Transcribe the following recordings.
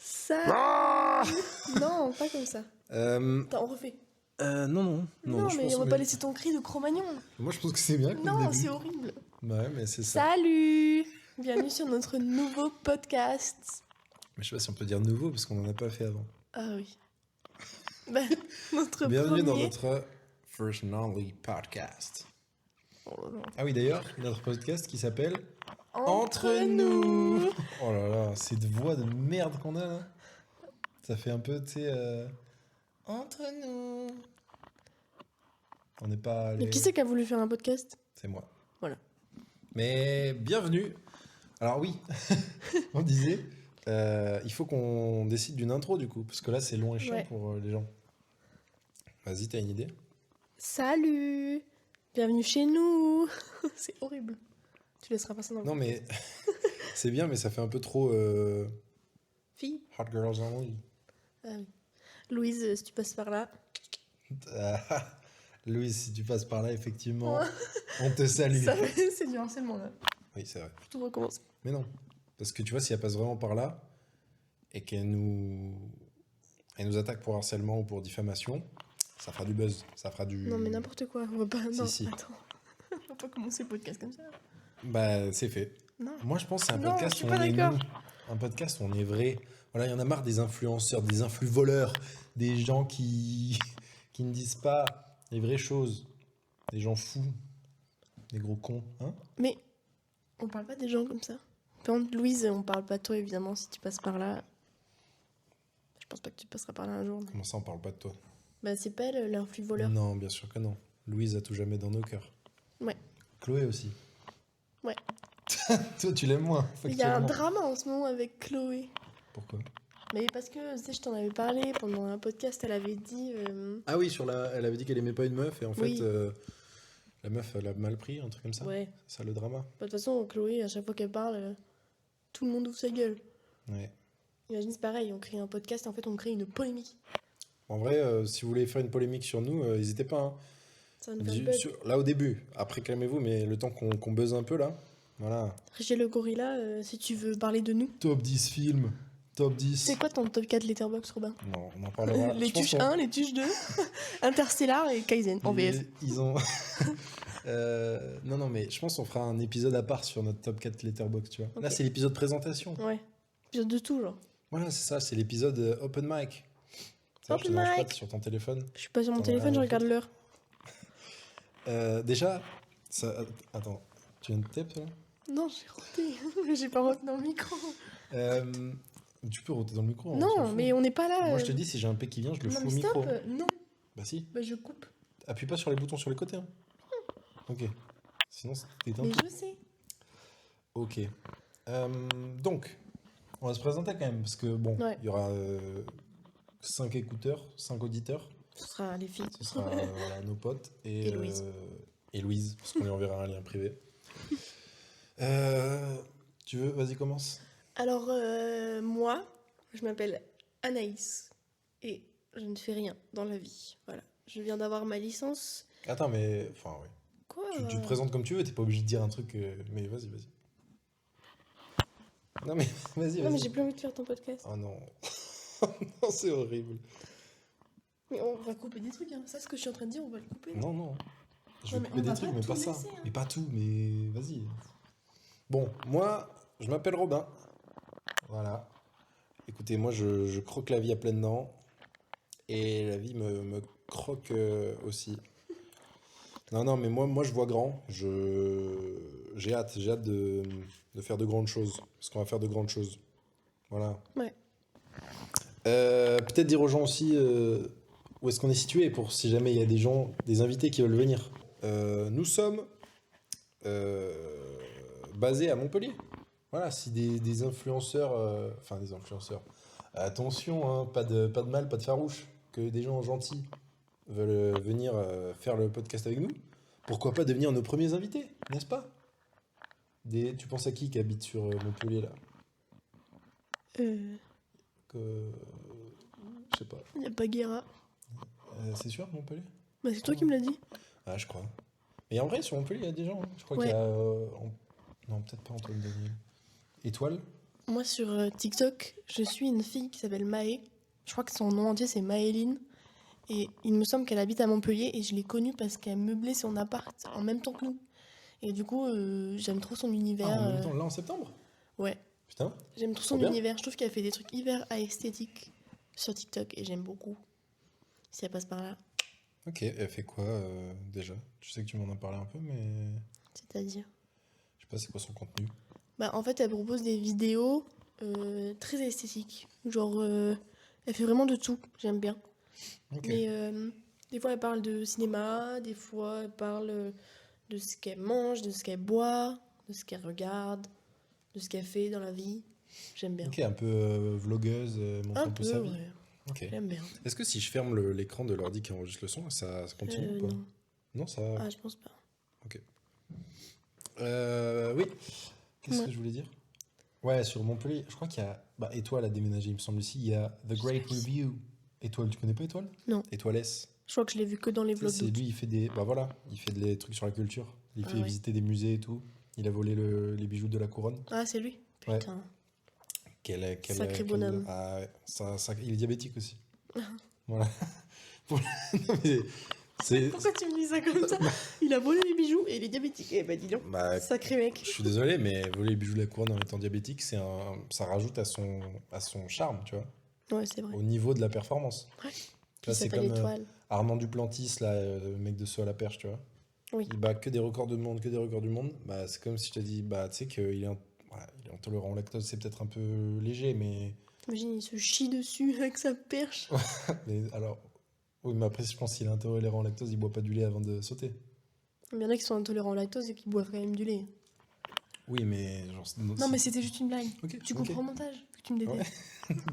Ça. Ah Non, pas comme ça. Attends, on refait. Non, Non, je mais pense on va pas laisser ton cri de Cro-Magnon. Moi, je pense que c'est bien comme Non, début. c'est horrible. Ouais, mais c'est ça. Salut. Bienvenue sur notre nouveau podcast. Mais je sais pas si on peut dire nouveau, parce qu'on en a pas fait avant. Ah oui. Ben, notre Bienvenue dans premier... notre First and Only Podcast. Oh là là. Ah oui, d'ailleurs, notre podcast qui s'appelle Entre nous. Oh là là, cette voix de merde qu'on a là. Ça fait un peu, tu sais... Entre nous. On n'est pas allé... Mais qui c'est qui a voulu faire un podcast? C'est moi. Voilà. Mais bienvenue. Alors oui, on disait, il faut qu'on décide d'une intro du coup, parce que là c'est long et chiant Ouais. pour les gens. Vas-y, t'as une idée? Salut. Bienvenue chez nous. C'est horrible. Tu laisseras passer dans le Non mais c'est bien, mais ça fait un peu trop Fille. Hot Girls Only. Ah oui. Louise, si tu passes par là. Louise, si tu passes par là, effectivement, on te salue. Ça, c'est du harcèlement là. Oui, c'est vrai. Faut tout recommencer. Mais non, parce que tu vois, si elle passe vraiment par là et elle nous attaque pour harcèlement ou pour diffamation, ça fera du buzz, ça fera du... Non mais n'importe quoi. On va pas. Non, Si. attends. On va pas commencer le podcast comme ça. Bah, c'est fait. Non. Moi, je pense que c'est un Non, podcast je suis où pas on est d'accord. nous. Un podcast où on est vrai. Voilà, il y en a marre des influenceurs, des influx voleurs, des gens qui ne disent pas les vraies choses, des gens fous, des gros cons, hein. Mais on parle pas des gens comme ça. Par contre, Louise, on parle pas de toi évidemment si tu passes par là. Je pense pas que tu passeras par là un jour. Mais... Comment ça, on parle pas de toi? Bah c'est pas elle, l'influx voleur. Non, bien sûr que non. Louise a tout jamais dans nos cœurs. Ouais. Chloé aussi. Ouais. Toi, tu l'aimes moins. Il y a un factuellement. drama en ce moment avec Chloé. Pourquoi? Mais parce que, tu sais, je t'en avais parlé pendant un podcast, elle avait dit... Ah oui, elle avait dit qu'elle aimait pas une meuf et en Oui. fait, la meuf, elle a mal pris, un truc comme ça. Ouais. C'est ça le drama. Bah, de toute façon, Chloé, à chaque fois qu'elle parle, tout le monde ouvre sa gueule. Ouais. Imagine, c'est pareil, on crée un podcast, en fait, on crée une polémique. En vrai, si vous voulez faire une polémique sur nous, n'hésitez pas, hein. Ça va nous faire le buzz. Là au début, après calmez-vous, mais le temps qu'on buzz un peu là, voilà. Régis le gorilla, si tu veux parler de nous. Top 10 films, top 10. C'est quoi ton top 4 Letterboxd, Robin? Non, on en parlera. Les Je pense tuches 1, les tuches 2, Interstellar et Kaizen en VF. Ils ont... non, mais je pense qu'on fera un épisode à part sur notre top 4 Letterboxd, tu vois. Ok. Là, c'est l'épisode présentation. Ouais. Épisode de tout, genre. Voilà, c'est ça, c'est l'épisode open mic. Ça, je te Open dérange pas, mic. t'es sur ton téléphone. Je suis pas sur mon Attends, téléphone, je regarde l'heure. Déjà, ça... Attends, tu viens de tape, là? Non, j'ai roté. J'ai pas retenu dans le micro. Tu peux roter dans le micro. on s'en Non, fout. mais on n'est pas là. Moi, je te dis, si j'ai un P qui vient, je le Non, fous au mais micro. stop. Non, Bah si, bah je coupe. appuie pas sur les boutons sur les côtés, hein. Ok. Sinon, t'éteins Mais tout. je sais. Ok. Donc, on va se présenter quand même, parce que bon, Ouais. il y aura 5 écouteurs, 5 auditeurs. Ce sera les filles. Ce sera voilà, nos potes. Et Louise. Et Louise, parce qu'on lui enverra un lien privé. Tu veux, vas-y, commence. Alors, moi, je m'appelle Anaïs. Et je ne fais rien dans la vie. Voilà. Je viens d'avoir ma licence. Attends, mais... Enfin, oui. Quoi Tu te présentes comme tu veux, t'es pas obligé de dire un truc... Mais vas-y. Non, mais vas-y. Non, mais j'ai plus envie de faire ton podcast. Oh non. Non, c'est horrible. Mais on va couper des trucs, hein. Ça, ce que je suis en train de dire, on va le couper. Non. Je Non, vais mais couper on des va trucs, pas mais tout pas ça. laisser, hein. Mais pas tout, mais vas-y. Bon, moi, je m'appelle Robin. Voilà. Écoutez, moi, je croque la vie à pleines dents. Et la vie me croque aussi. Non, mais moi, je vois grand. J'ai hâte de faire de grandes choses. Parce qu'on va faire de grandes choses. Voilà. Ouais. Peut-être dire aux gens aussi où est-ce qu'on est situé pour si jamais il y a des gens, des invités qui veulent venir. Nous sommes basés à Montpellier. Voilà, si des influenceurs, enfin des influenceurs, attention, hein, pas de mal, pas de farouche, que des gens gentils veulent venir faire le podcast avec nous, pourquoi pas devenir nos premiers invités, n'est-ce pas? Tu penses à qui habite sur Montpellier là? Que... Je sais pas. Il n'y a pas Guéra. C'est sûr, Montpellier? Bah, c'est toi qui me l'as dit. Ah, je crois. Mais en vrai, sur Montpellier, il y a des gens, hein. Je crois Ouais. qu'il y a... Non, peut-être pas Antoine Daniel. Étoile? Moi, sur TikTok, je suis une fille qui s'appelle Maë. Je crois que son nom entier, c'est Maëline. Et il me semble qu'elle habite à Montpellier et je l'ai connue parce qu'elle meublait son appart en même temps que nous. Et du coup, j'aime trop son Ah, univers. en même temps, là en septembre? Ouais, Putain, j'aime trop trop son bien. univers. Je trouve qu'elle fait des trucs hyper esthétiques sur TikTok et j'aime beaucoup. Si elle passe par là, Ok, elle fait quoi déjà? Je sais que tu m'en as parlé un peu, mais c'est-à-dire. je sais pas c'est quoi son contenu. Bah, en fait, elle propose des vidéos très esthétiques. Genre, elle fait vraiment de tout. J'aime bien. Ok. Mais des fois, elle parle de cinéma, des fois, elle parle de ce qu'elle mange, de ce qu'elle boit, de ce qu'elle regarde, de ce qu'elle fait dans la vie. J'aime bien. Ok, un peu vlogueuse, montre Un un peu sa peu, vie. ouais. Ok. J'aime bien. Est-ce que si je ferme l'écran de l'ordi qui enregistre le son, ça continue ou pas? Non. Non, ça. Ah, je pense pas. Ok. Oui. Qu'est-ce Ouais. que je voulais dire? Ouais, sur Montpellier, je crois qu'il y a. Bah, Étoile a déménagé, il me semble ici. Il y a The Great Review. Étoile, tu connais pas Étoile? Non. Étoile S. Je crois que je l'ai vu que dans les Tu sais, vlogs c'est d'août. lui, il fait des. Bah voilà, il fait des trucs sur la culture. Il Ah fait ouais. visiter des musées et tout. Il a volé les bijoux de la couronne. Ah, c'est lui? Ouais. Putain. Quel- Sacré bonhomme. Ah ouais, il est diabétique aussi. Voilà. Pour- Non, mais c'est. Pourquoi tu me dis ça comme ça? Il a volé les bijoux et il est diabétique. Eh ben dis donc. Bah, Sacré mec. je suis désolé, mais voler les bijoux de la couronne en étant diabétique, ça rajoute à son charme, tu vois, Ouais, c'est vrai. au niveau de la performance. Ouais. Tu Puis vois, il c'est s'appelle comme Étoile. Armand Duplantis, là, le mec de saut à la perche, tu vois. Oui. Il bat que des records du monde, que des records du monde. Bah, c'est comme si je te dis, bah, tu sais qu'il est, voilà, il est intolérant au lactose, c'est peut-être un peu léger, mais, Imagine, il se chie dessus avec sa perche. mais alors, oui, mais après, je pense qu'il est intolérant au lactose, il boit pas du lait avant de sauter. Il y en a qui sont intolérants au lactose et qui boivent quand même du lait. Oui, mais genre, Non, mais c'était juste une blague. Ok, Tu ok. comprends au montage, vu que tu me détestes.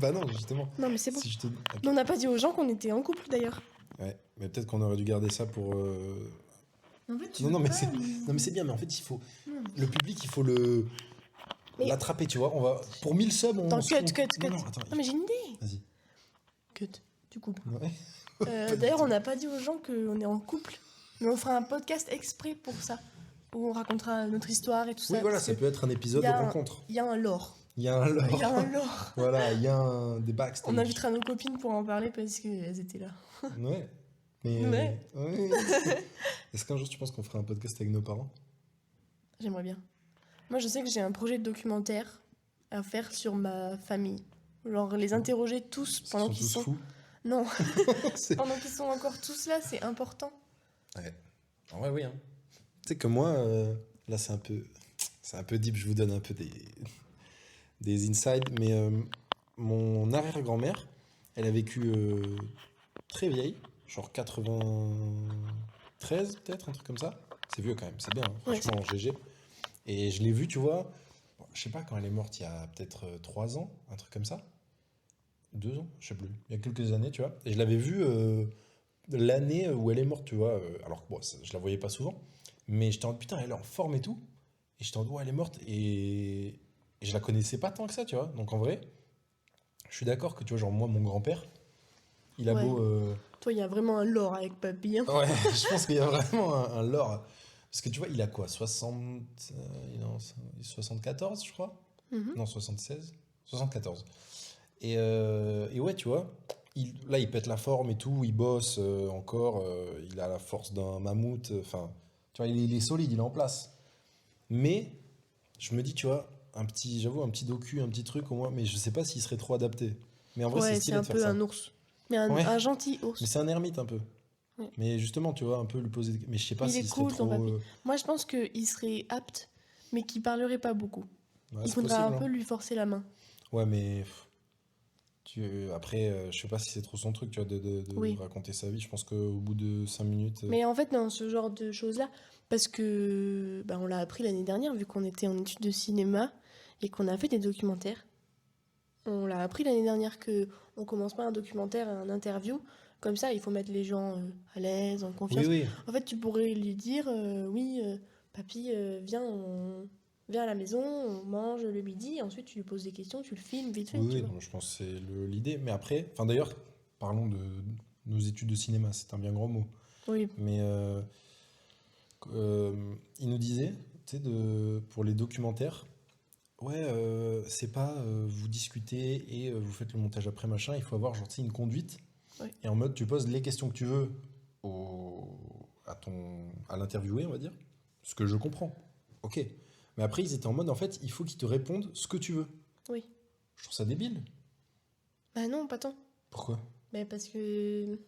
Bah non, justement. Non, mais c'est bon. Si je te... ok. Mais on n'a pas dit aux gens qu'on était en couple d'ailleurs. Ouais, mais peut-être qu'on aurait dû garder ça pour. En fait, tu Non, veux non, mais pas, c'est, non, mais c'est bien, mais en fait, il faut. Non, Le public, il faut Mais- l'attraper, tu vois. On va. Pour 1000 subs, on. Attends, se- cut, on- cut, cut. Non, non, attends. Non, mais j'ai une idée. Vas-y. Cut. Tu coupes. Ouais. D'ailleurs, on n'a pas dit aux gens qu'on est en couple. Mais on fera un podcast exprès pour ça. Où on racontera notre histoire et tout ça. Oui, voilà, parce ça que peut être un épisode il y de a un- rencontre. Il y a un lore. Il y a un lore. Il y a un lore. Voilà, il y a des backstage. On invitera nos copines pour en parler parce qu'elles étaient là. Ouais. Mais. Ouais. Ouais. Est-ce qu'un jour tu penses qu'on fera un podcast avec nos parents? J'aimerais bien. Moi, je sais que j'ai un projet de documentaire à faire sur ma famille. Genre, les interroger tous Parce pendant qu'ils qu'ils sont tous sont... fous. Non, C'est- pendant qu'ils sont encore tous là, c'est important. Ouais. En vrai, oui. Hein. Tu sais que moi, là, c'est un peu deep. Je vous donne un peu des insides. Mais mon arrière-grand-mère, elle a vécu très vieille, genre 93 peut-être, un truc comme ça. C'est vieux quand même, c'est bien, hein, Ouais, franchement, GG. Et je l'ai vue, tu vois, bon, je sais pas quand elle est morte, il y a peut-être 3 ans, un truc comme ça. 2 ans, je sais plus. Il y a quelques années, tu vois. Et je l'avais vue l'année où elle est morte, tu vois. Alors que bon, je la voyais pas souvent. Mais j'étais en mode, putain, elle est en forme et tout. Et j'étais en mode, ouais, elle est morte. Et je la connaissais pas tant que ça, tu vois. Donc en vrai, je suis d'accord que, tu vois, genre moi, mon grand-père, il a Ouais. beau. Toi, il y a vraiment un lore avec papy. Hein. Ouais, je pense qu'il y a vraiment un lore. Parce que tu vois, il a quoi 74, je crois. Mhm. Non, 76. 74. Et ouais, tu vois, là, il pète la forme et tout, il bosse encore, il a la force d'un mammouth, enfin, tu vois, il est solide, il est en place. Mais, je me dis, tu vois, j'avoue, un petit docu, un petit truc au moins, mais je sais pas s'il serait trop adapté. Mais en vrai, c'est Ouais, c'est stylé un de faire peu ça. un ours. Mais un, Ouais. un gentil ours. Mais c'est un ermite un peu. Ouais. Mais justement, tu vois, un peu lui poser mais je sais pas Il est s'il serait cool, ton trop. papy. Moi, je pense qu'il serait apte, mais qu'il parlerait pas beaucoup. Ouais, Il c'est faudra possible, un hein. peu lui forcer la main. Ouais, mais après, je sais pas si c'est trop son truc, tu vois, de Oui. raconter sa vie. Je pense qu'au bout de 5 minutes. Mais en fait, dans ce genre de choses-là, parce que on l'a appris l'année dernière, vu qu'on était en études de cinéma et qu'on a fait des documentaires. On l'a appris l'année dernière que on commence pas un documentaire, un interview. Comme ça, il faut mettre les gens à l'aise, en confiance. Oui, oui. En fait, tu pourrais lui dire, oui, papy, viens à la maison, on mange le midi, et ensuite tu lui poses des questions, tu le filmes vite fait, Oui, tu oui, vois. non, je pense que c'est l'idée. Mais après, enfin d'ailleurs, parlons de nos études de cinéma, c'est un bien grand mot. Oui, Mais il nous disait, tu sais, pour les documentaires, ouais, c'est pas vous discutez et vous faites le montage après machin, il faut avoir genre tu sais, une conduite Ouais. et en mode tu poses les questions que tu veux à l'interviewé, on va dire. Ce que je comprends. Ok. Mais après, ils étaient en mode en fait, il faut qu'ils te répondent ce que tu veux. Oui. Je trouve ça débile. Bah non, pas tant. Pourquoi? Mais parce que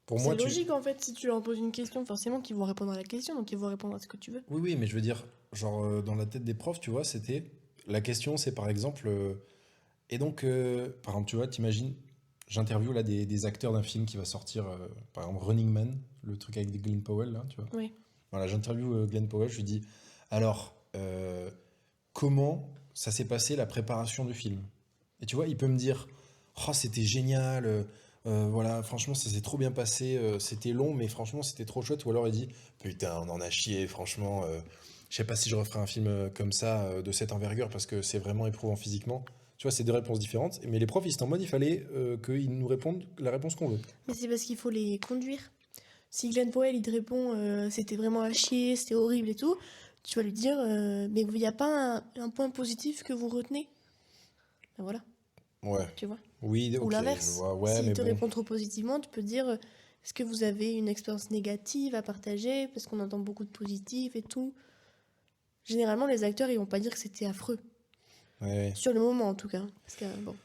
Pour c'est moi, tu. logique en fait, si tu leur poses une question, forcément qu'ils vont répondre à la question, donc ils vont répondre à ce que tu veux. Oui, oui, mais je veux dire, genre dans la tête des profs, tu vois, c'était. La question, c'est par exemple. Et donc, par exemple, tu vois, t'imagines, j'interviewe là des acteurs d'un film qui va sortir, par exemple Running Man, le truc avec Glenn Powell, là, tu vois. Oui. Voilà, j'interviewe Glenn Powell, je lui dis, alors, comment ça s'est passé la préparation du film? Et tu vois, il peut me dire, oh, c'était génial, voilà, franchement, ça s'est trop bien passé, c'était long, mais franchement, c'était trop chouette. Ou alors il dit, putain, on en a chié, franchement, je sais pas si je referai un film comme ça, de cette envergure, parce que c'est vraiment éprouvant physiquement. Tu vois, c'est deux réponses différentes. Mais les profs, ils étaient en mode, il fallait qu'ils nous répondent la réponse qu'on veut. Mais c'est parce qu'il faut les conduire. Si Glenn Powell il te répond c'était vraiment à chier, c'était horrible et tout, tu vas lui dire mais il n'y a pas un point positif que vous retenez. Ben voilà, Ouais. tu vois. Oui, Ou ok, je l'inverse. vois. Ouais, S'il mais te bon. répond trop positivement, tu peux dire est-ce que vous avez une expérience négative à partager parce qu'on entend beaucoup de positifs et tout. Généralement, les acteurs ils vont pas dire que c'était affreux. Ouais, ouais. Sur le moment en tout cas. Parce que bon,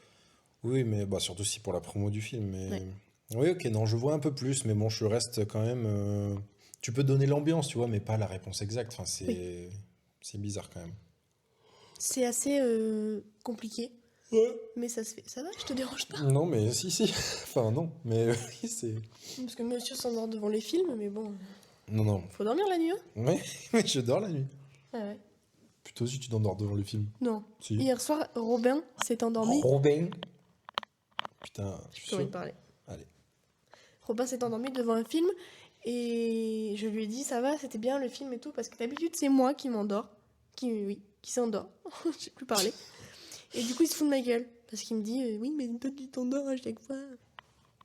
Oui, mais bah, surtout si pour la promo du film. Mais... ouais. Oui, ok, non, je vois un peu plus, mais bon, je reste quand même. Tu peux donner l'ambiance, tu vois, mais pas la réponse exacte. Enfin, Oui. c'est bizarre quand même. C'est assez compliqué, Ouais. mais ça se fait. Ça va, je te dérange pas. Non, mais si, si. Enfin, non, mais oui, c'est. Parce que monsieur s'endort devant les films, mais bon, Non, non. faut dormir la nuit, hein. Ouais, mais je dors la nuit. Ah ouais. Plutôt si tu t'endors devant le film. Non. Si. Hier soir, Robin s'est endormi. Robin. Putain, J'ai je suis plus envie de chaud. parler. Allez. Robin s'est endormi devant un film et je lui ai dit ça va, c'était bien le film et tout parce que d'habitude c'est moi qui m'endors, qui s'endort. J'ai plus parlé. Et du coup il se fout de ma gueule parce qu'il me dit oui mais toi tu t'endors à chaque fois.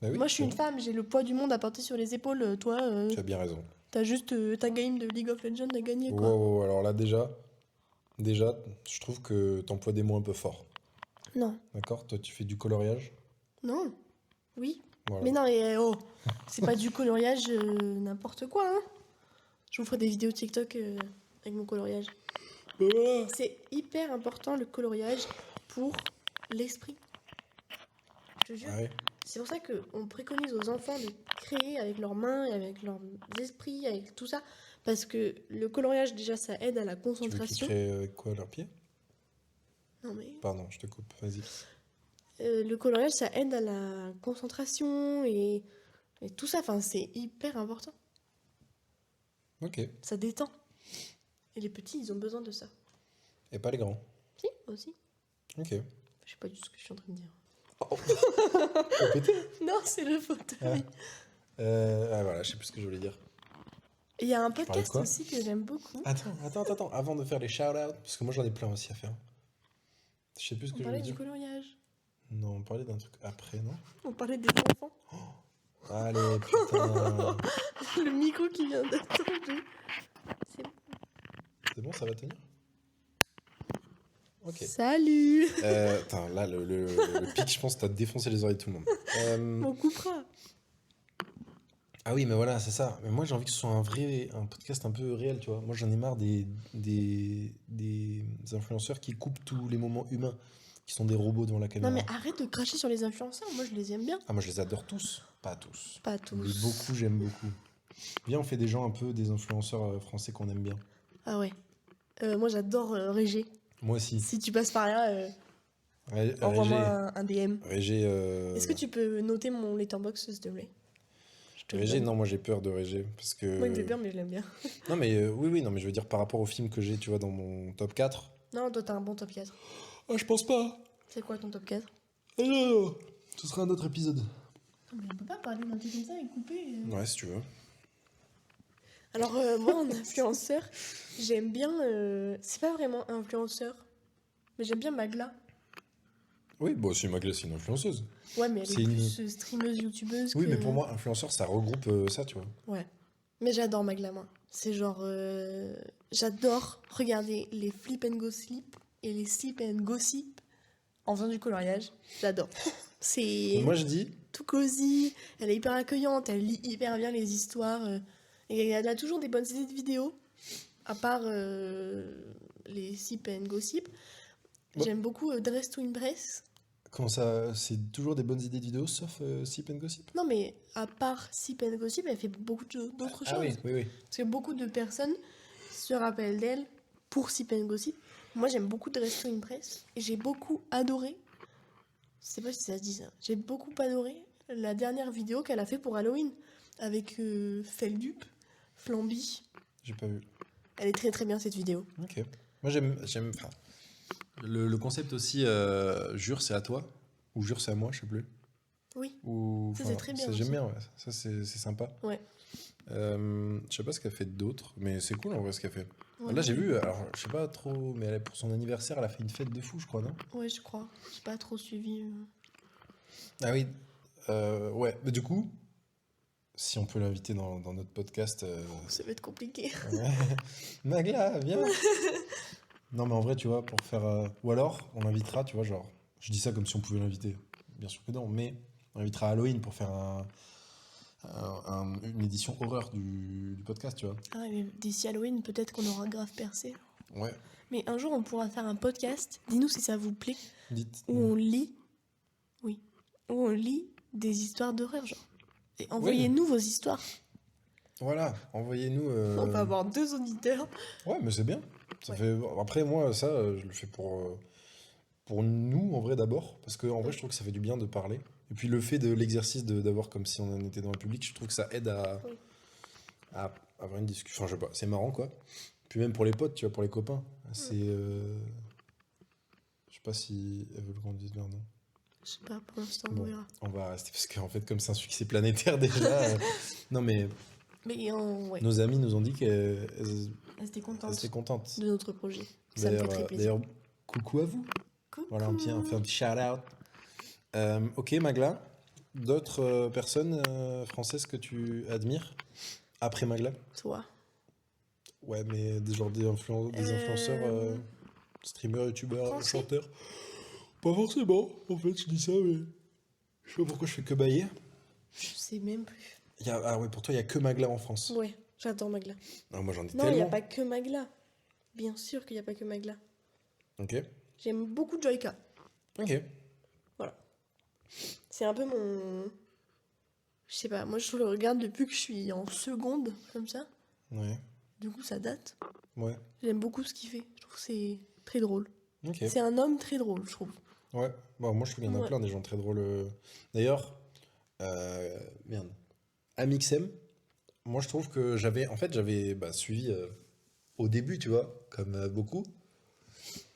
Bah oui, Moi je suis c'est une vrai. femme, j'ai le poids du monde à porter sur les épaules. Toi Tu as bien raison. t'as juste ta game de League of Legends à gagner Wow, quoi. wow, wow, alors là, déjà, je trouve que t'emploies des mots un peu forts. Non, D'accord? Toi, tu fais du coloriage. non, oui. Voilà. Mais non mais oh, c'est pas du coloriage n'importe quoi hein. Je vous ferai des vidéos TikTok avec mon coloriage. Bah voilà. C'est hyper important le coloriage pour l'esprit. Je te jure. Ah ouais. C'est pour ça qu'on préconise aux enfants de créer avec leurs mains, et avec leurs esprits, avec tout ça. Parce que le coloriage, déjà, ça aide à la Tu veux qu'ils concentration. créent quoi à leurs pieds? Non, mais Pardon, je te coupe. Vas-y. le coloriage, ça aide à la concentration et tout ça. Enfin, c'est hyper important. Ok. Ça détend. Et les petits, ils ont besoin de ça. Et pas les grands. Si, aussi. Ok. Je sais pas du tout ce que je suis en train de dire. T'as pété? Non, c'est le fauteuil. Ah voilà, je sais plus ce que je voulais dire. Il y a un parlais de podcast quoi? aussi que j'aime beaucoup. Attends. Avant de faire les shout-outs, parce que moi j'en ai plein aussi à faire. Je sais plus ce On que je parlait voulais du dire. coloriage. Non, on parlait d'un truc après, non? On parlait des enfants. Allez, putain. Le micro qui vient d'être tendu. C'est bon. C'est bon, ça va tenir? Ok. Salut. Attends, là, le pic, je pense que t'as défoncé les oreilles de tout le monde. On coupera. Ah oui, mais voilà, c'est ça. Mais moi, j'ai envie que ce soit un podcast un peu réel, tu vois. Moi, j'en ai marre des influenceurs qui coupent tous les moments humains, qui sont des robots devant la Non caméra. mais arrête de cracher sur les influenceurs. Moi je les aime bien. Ah, moi, je les adore tous. Pas tous. Pas Mais tous. beaucoup, j'aime beaucoup. Viens, on fait des gens un peu, des influenceurs français qu'on aime bien. Ah ouais. Moi j'adore Régé. Moi aussi. Si tu passes par là, Régé. envoie-moi un DM. Régé. Est-ce que tu peux noter mon letterbox s'il te plaît? Je te le Régé, donne. non, moi j'ai peur de Régé. Parce que. Moi il me fait peur mais je l'aime bien. Non, mais oui, non, mais je veux dire par rapport au film que j'ai, tu vois, dans mon top 4. Non, toi t'as un bon top 4. Ah, je pense pas. C'est quoi ton top 4? Ah, non. Ce sera un autre épisode. Non, mais on peut pas parler d'un truc comme ça et couper. Ouais, si tu veux. Alors moi en influenceur, j'aime bien... c'est pas vraiment influenceur, mais j'aime bien Magla. Oui, bon, c'est Magla, c'est une influenceuse. Ouais, mais elle C'est est une- plus streameuse, youtubeuse Oui, que... mais pour moi, influenceur, ça regroupe ça, tu vois. Ouais. Mais j'adore Magla, moi. C'est genre... j'adore regarder les flip and go sleep. et les sip and gossip en faisant du coloriage. J'adore. C'est Moi, je dis, tout cosy, elle est hyper accueillante, elle lit hyper bien les histoires. Et elle a toujours des bonnes idées de vidéos, à part les sip and gossip. Bon. J'aime beaucoup Dress to Impress. comment ça, c'est toujours des bonnes idées de vidéos, sauf Sip and Gossip. Non, mais à part Sip and Gossip, elle fait beaucoup d'autres Ah choses. oui, oui, oui. Parce que beaucoup de personnes se rappellent d'elle pour Sip and Gossip. Moi, j'aime beaucoup Dress to Impress. Et j'ai beaucoup adoré, je sais pas si ça se dit ça, j'ai beaucoup adoré la dernière vidéo qu'elle a fait pour Halloween avec Feldup, Flamby. J'ai pas vu. Elle est très très bien cette vidéo. Ok. Moi, enfin, le concept aussi, jure, c'est à toi, ou jure, c'est à moi, je sais plus. Oui, Ou, ça enfin, c'est très bien. ça, aussi. j'aime bien, ouais. Ça, c'est sympa. Ouais. Je sais pas ce qu'elle fait d'autre, mais c'est cool en vrai ce qu'elle fait. Ouais, Là, j'ai vu, alors, je sais pas trop, mais pour son anniversaire, elle a fait une fête de fou, je crois, non? Ouais, je crois. J'ai pas trop suivi. Ah oui, ouais. Mais du coup, si on peut l'inviter dans notre podcast, Ça va être compliqué. ouais. Magla, viens. Non, mais en vrai, tu vois, pour faire. Ou alors, on l'invitera, tu vois, genre. Je dis ça comme si on pouvait l'inviter. Bien sûr que non, mais on l'invitera à Halloween pour faire une édition horreur du podcast, tu vois. Ah, mais d'ici Halloween, peut-être qu'on aura grave percé. Ouais, Mais un jour, on pourra faire un podcast. Dis-nous si ça vous plaît. dites. Où on lit. Oui. Où on lit des histoires d'horreur, genre. Et envoyez-nous vos histoires. Voilà, envoyez-nous. On va avoir 2 auditeurs. Ouais, mais c'est bien. Ça Ouais. fait. Après, moi, ça, je le fais pour nous, en vrai, d'abord. Parce que, en vrai, je trouve que ça fait du bien de parler. Et puis, le fait de l'exercice d'avoir comme si on en était dans le public, je trouve que ça aide Oui. à avoir une discussion. Enfin, je sais pas, c'est marrant, quoi. Puis, même pour les potes, tu vois, pour les copains. C'est. Je sais pas si elles veulent qu'on dise leur nom. Je sais pas, pour l'instant, on Bon, verra. on va rester. Parce qu'en fait, comme c'est un succès planétaire déjà. Non, mais Mais ouais, nos amis nous ont dit qu'elles elles étaient elles contentes étaient contentes. de notre projet. Ça me fait très plaisir. D'ailleurs, coucou à vous. Coucou. Voilà, on fait un petit shout-out. Ok, Magla, d'autres personnes françaises que tu admires après Magla? Toi. Ouais, mais des influenceurs, streamers, youtubeurs, Français chanteurs. Pas forcément, en fait, je dis ça, mais je sais pas pourquoi je fais que bailler. Je sais même plus. Ah ouais, pour toi, il y a que Magla en France. Ouais, j'adore Magla. Non, moi j'en ai Non, il n'y a tellement. pas que Magla. Bien sûr qu'il n'y a pas que Magla. Ok, J'aime beaucoup Joyka. ok. Voilà. C'est un peu mon... Je sais pas, moi je le regarde depuis que je suis en seconde, comme ça. Ouais, Du coup, ça date. ouais, J'aime beaucoup ce qu'il fait. Je trouve que c'est très drôle. ok. C'est un homme très drôle, je trouve. Ouais, bon, moi je trouve qu'il y en a Ouais. plein des gens très drôles. D'ailleurs, merde, Amixem, moi je trouve que j'avais suivi au début, tu vois, comme beaucoup,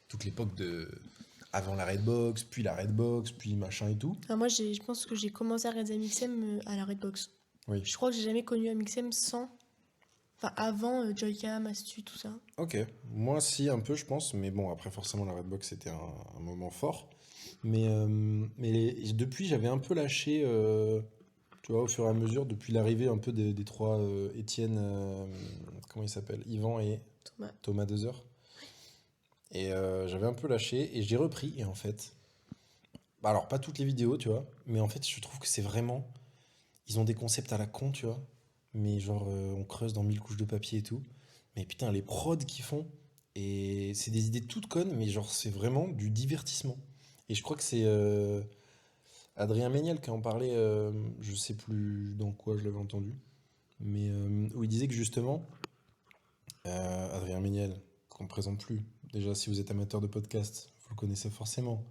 toute l'époque de avant la Redbox, puis la Redbox, puis machin et tout. Enfin, moi, je pense que j'ai commencé à regarder Amixem à la Redbox. Oui. Je crois que j'ai jamais connu Amixem sans... Enfin, avant Joyka, Mastu, tout ça. Ok, moi si un peu je pense, mais bon après forcément la Redbox c'était un moment fort. Mais depuis j'avais un peu lâché, tu vois, au fur et à mesure, depuis l'arrivée un peu des trois Étienne, comment il s'appelle? Yvan et Thomas. Thomas Dezer. Et j'avais un peu lâché et j'ai repris et en fait, bah alors pas toutes les vidéos tu vois, mais en fait je trouve que c'est vraiment, ils ont des concepts à la con tu vois, mais genre on creuse dans 1000 couches de papier et tout, mais putain les prods qu'ils font, et c'est des idées toutes connes, mais genre c'est vraiment du divertissement. Et je crois que c'est Adrien Méniel qui en parlait, je sais plus dans quoi je l'avais entendu, mais où il disait que justement, Adrien Méniel, qu'on ne présente plus, déjà si vous êtes amateur de podcast, vous le connaissez forcément,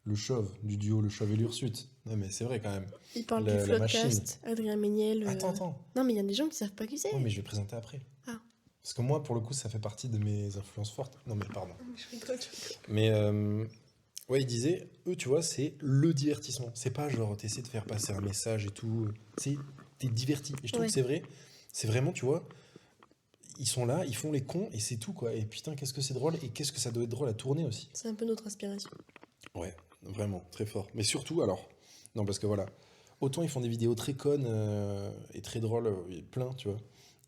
le chauve du duo Le Chauve et l'Ursute. Non mais c'est vrai quand même. Il parle La du machine. Floodcast, Adrien Méniel. Attends. Non, mais il y a des gens qui savent pas qui c'est. Ouais, mais je vais présenter après. Ah. Parce que moi, pour le coup, ça fait partie de mes influences fortes. Non mais pardon. Je rigole. Mais ouais, il disait, eux, tu vois, c'est le divertissement. C'est pas genre, t'essaies de faire passer un message et tout. T'es diverti. Et je trouve Ouais. que c'est vrai. C'est vraiment, tu vois, ils sont là, ils font les cons et c'est tout, quoi. Et putain, qu'est-ce que c'est drôle et qu'est-ce que ça doit être drôle à tourner aussi. C'est un peu notre aspiration. Ouais, vraiment, très fort. Mais surtout, alors, non, parce que voilà, autant ils font des vidéos très connes et très drôles, plein, tu vois.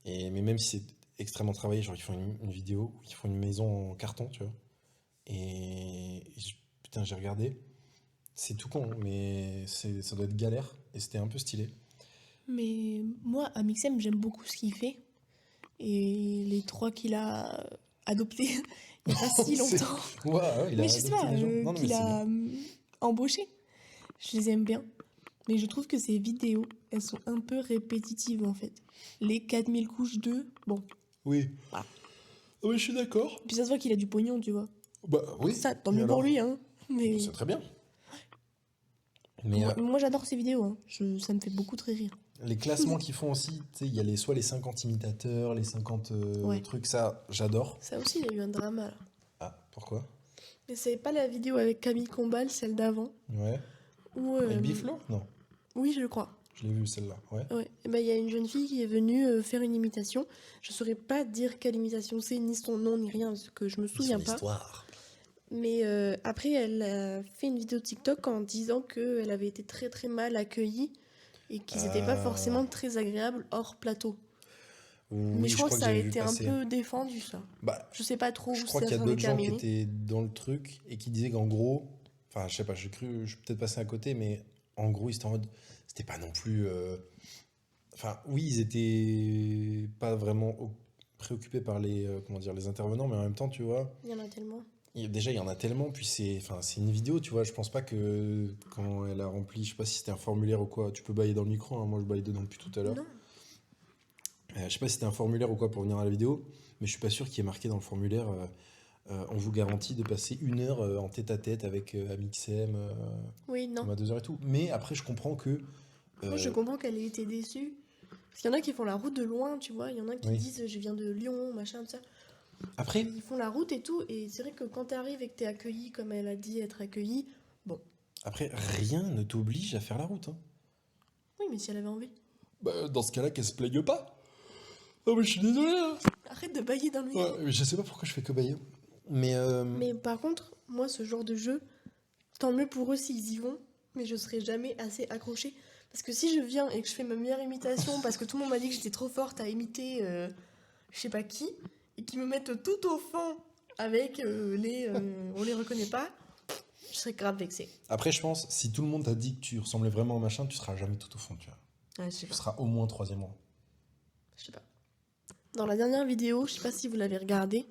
Mais même si c'est extrêmement travaillé, genre ils font une vidéo où ils font une maison en carton, tu vois. Putain, j'ai regardé. C'est tout con, mais ça doit être galère. Et c'était un peu stylé. Mais moi, Amixem, j'aime beaucoup ce qu'il fait. Et les 3 qu'il a adoptés il n'y a pas si C'est- longtemps. Ouah, il a Mais je sais adopté pas, des gens. Non, non, mais qu'il c'est bien. a embauché. Je les aime bien. Mais je trouve que ces vidéos, elles sont un peu répétitives en fait. Les 4000 couches d'œufs, bon, Oui. voilà. Oui, je suis d'accord. Puis ça se voit qu'il a du pognon, tu vois. Bah oui. Ça, tant Et mieux pour alors? lui, hein. Bah, c'est Mais très bien. Mais moi j'adore ces vidéos, hein. Ça me fait beaucoup très rire. les classements qu'ils font aussi, tu sais, il y a soit les 50 imitateurs, les 50 Ouais. trucs, ça, j'adore. Ça aussi, il y a eu un drama là. Ah, pourquoi? Mais c'est pas la vidéo avec Camille Combal, celle d'avant. Ouais. Où, Avec Biflo? Non, oui, je crois. je l'ai vu celle-là. Ouais. Ouais. Et ben, il y a une jeune fille qui est venue faire une imitation. Je saurais pas dire quelle imitation c'est, ni son nom, ni rien, parce que je me souviens Son pas. histoire. Mais après, elle a fait une vidéo TikTok en disant qu'elle avait été très très mal accueillie et qu'ils n'étaient pas forcément très agréables hors plateau. Mais Oui, je je crois crois que que ça a j'avais vu été un passer. peu défendu, ça. Bah, Je sais pas trop je où crois ça qu'il y a s'en est d'autres gens qui terminé. étaient dans le truc et qui disaient qu'en gros, enfin, je sais pas, je suis peut-être passé à côté, mais en gros, ils étaient en mode, c'était pas non plus. Enfin, oui, ils étaient pas vraiment préoccupés par comment dire, les intervenants, mais en même temps, tu vois, Il y en a tellement. déjà, il y en a tellement, puis enfin, c'est une vidéo, tu vois, je pense pas que quand elle a rempli, je sais pas si c'était un formulaire ou quoi, tu peux bailler dans le micro, hein, moi je baille dedans depuis tout à l'heure. Non. Je sais pas si c'était un formulaire ou quoi pour venir à la vidéo, mais je suis pas sûr qu'il y ait marqué dans le formulaire on vous garantit de passer 1 heure en tête-à-tête avec Amixem, Oui, non. Thomas 2 heures et tout. Mais après, je comprends que. Moi, je euh, comprends qu'elle ait été déçue. Parce qu'il y en a qui font la route de loin, tu vois. Il y en a qui oui. disent je viens de Lyon, machin, tout ça. Après, Ils font la route et tout. Et c'est vrai que quand t'arrives et que t'es accueilli comme elle a dit être accueillie, bon. rien ne t'oblige à faire la route. Hein. Oui, mais si elle avait envie. Bah, dans ce cas-là, qu'elle se plaigne pas. Non, mais je suis désolé. Hein. Arrête de bailler dans le micro. Ouais, mais je sais pas pourquoi je fais que bailler. Mais, Mais par contre, moi, ce genre de jeu, tant mieux pour eux s'ils y vont, mais je serai jamais assez accrochée. Parce que si je viens et que je fais ma meilleure imitation, parce que tout le monde m'a dit que j'étais trop forte à imiter je sais pas qui, et qu'ils me mettent tout au fond avec on les reconnaît pas, je serais grave vexée. après, je pense, si tout le monde t'a dit que tu ressemblais vraiment au machin, tu seras jamais tout au fond, tu vois. Ouais, je sais Tu pas. seras au moins troisième rang. Je sais pas. Dans la dernière vidéo, je sais pas si vous l'avez regardé,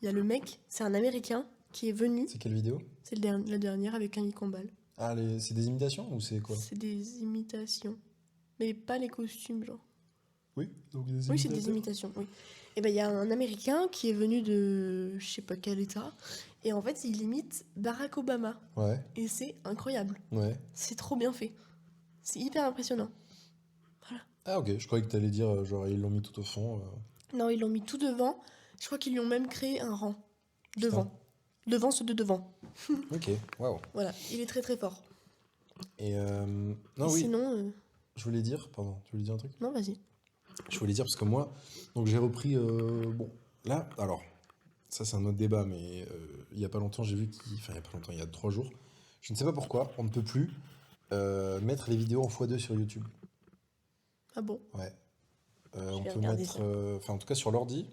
il y a le mec, c'est un Américain, qui est venu, C'est quelle vidéo? c'est la dernière avec Camille Combal. Ah, c'est des imitations ou c'est quoi? C'est des imitations. Mais pas les costumes, genre. Oui, donc des Oui, c'est des imitations, oui. Et ben il y a un Américain qui est venu de je sais pas quel état. Et en fait, il imite Barack Obama. Ouais, Et c'est incroyable. ouais. C'est trop bien fait. C'est hyper impressionnant. Ah, ok, je croyais que t'allais dire, genre, ils l'ont mis tout au fond. Non, ils l'ont mis tout devant. Je crois qu'ils lui ont même créé un rang. Putain. Devant. Devant ceux de devant. Ok, waouh. Voilà, il est très très fort. Et non, Et oui, sinon, je voulais dire, pardon, tu voulais dire un truc? non, vas-y. Je voulais dire parce que moi, donc j'ai repris, bon, là, alors, ça c'est un autre débat, mais il y a pas longtemps, j'ai vu enfin, il y a pas longtemps, il y a 3 jours, je ne sais pas pourquoi, on ne peut plus mettre les vidéos en x2 sur YouTube. Ah bon? Ouais. Je On vais peut regarder mettre, ça. enfin, en tout cas sur l'ordi,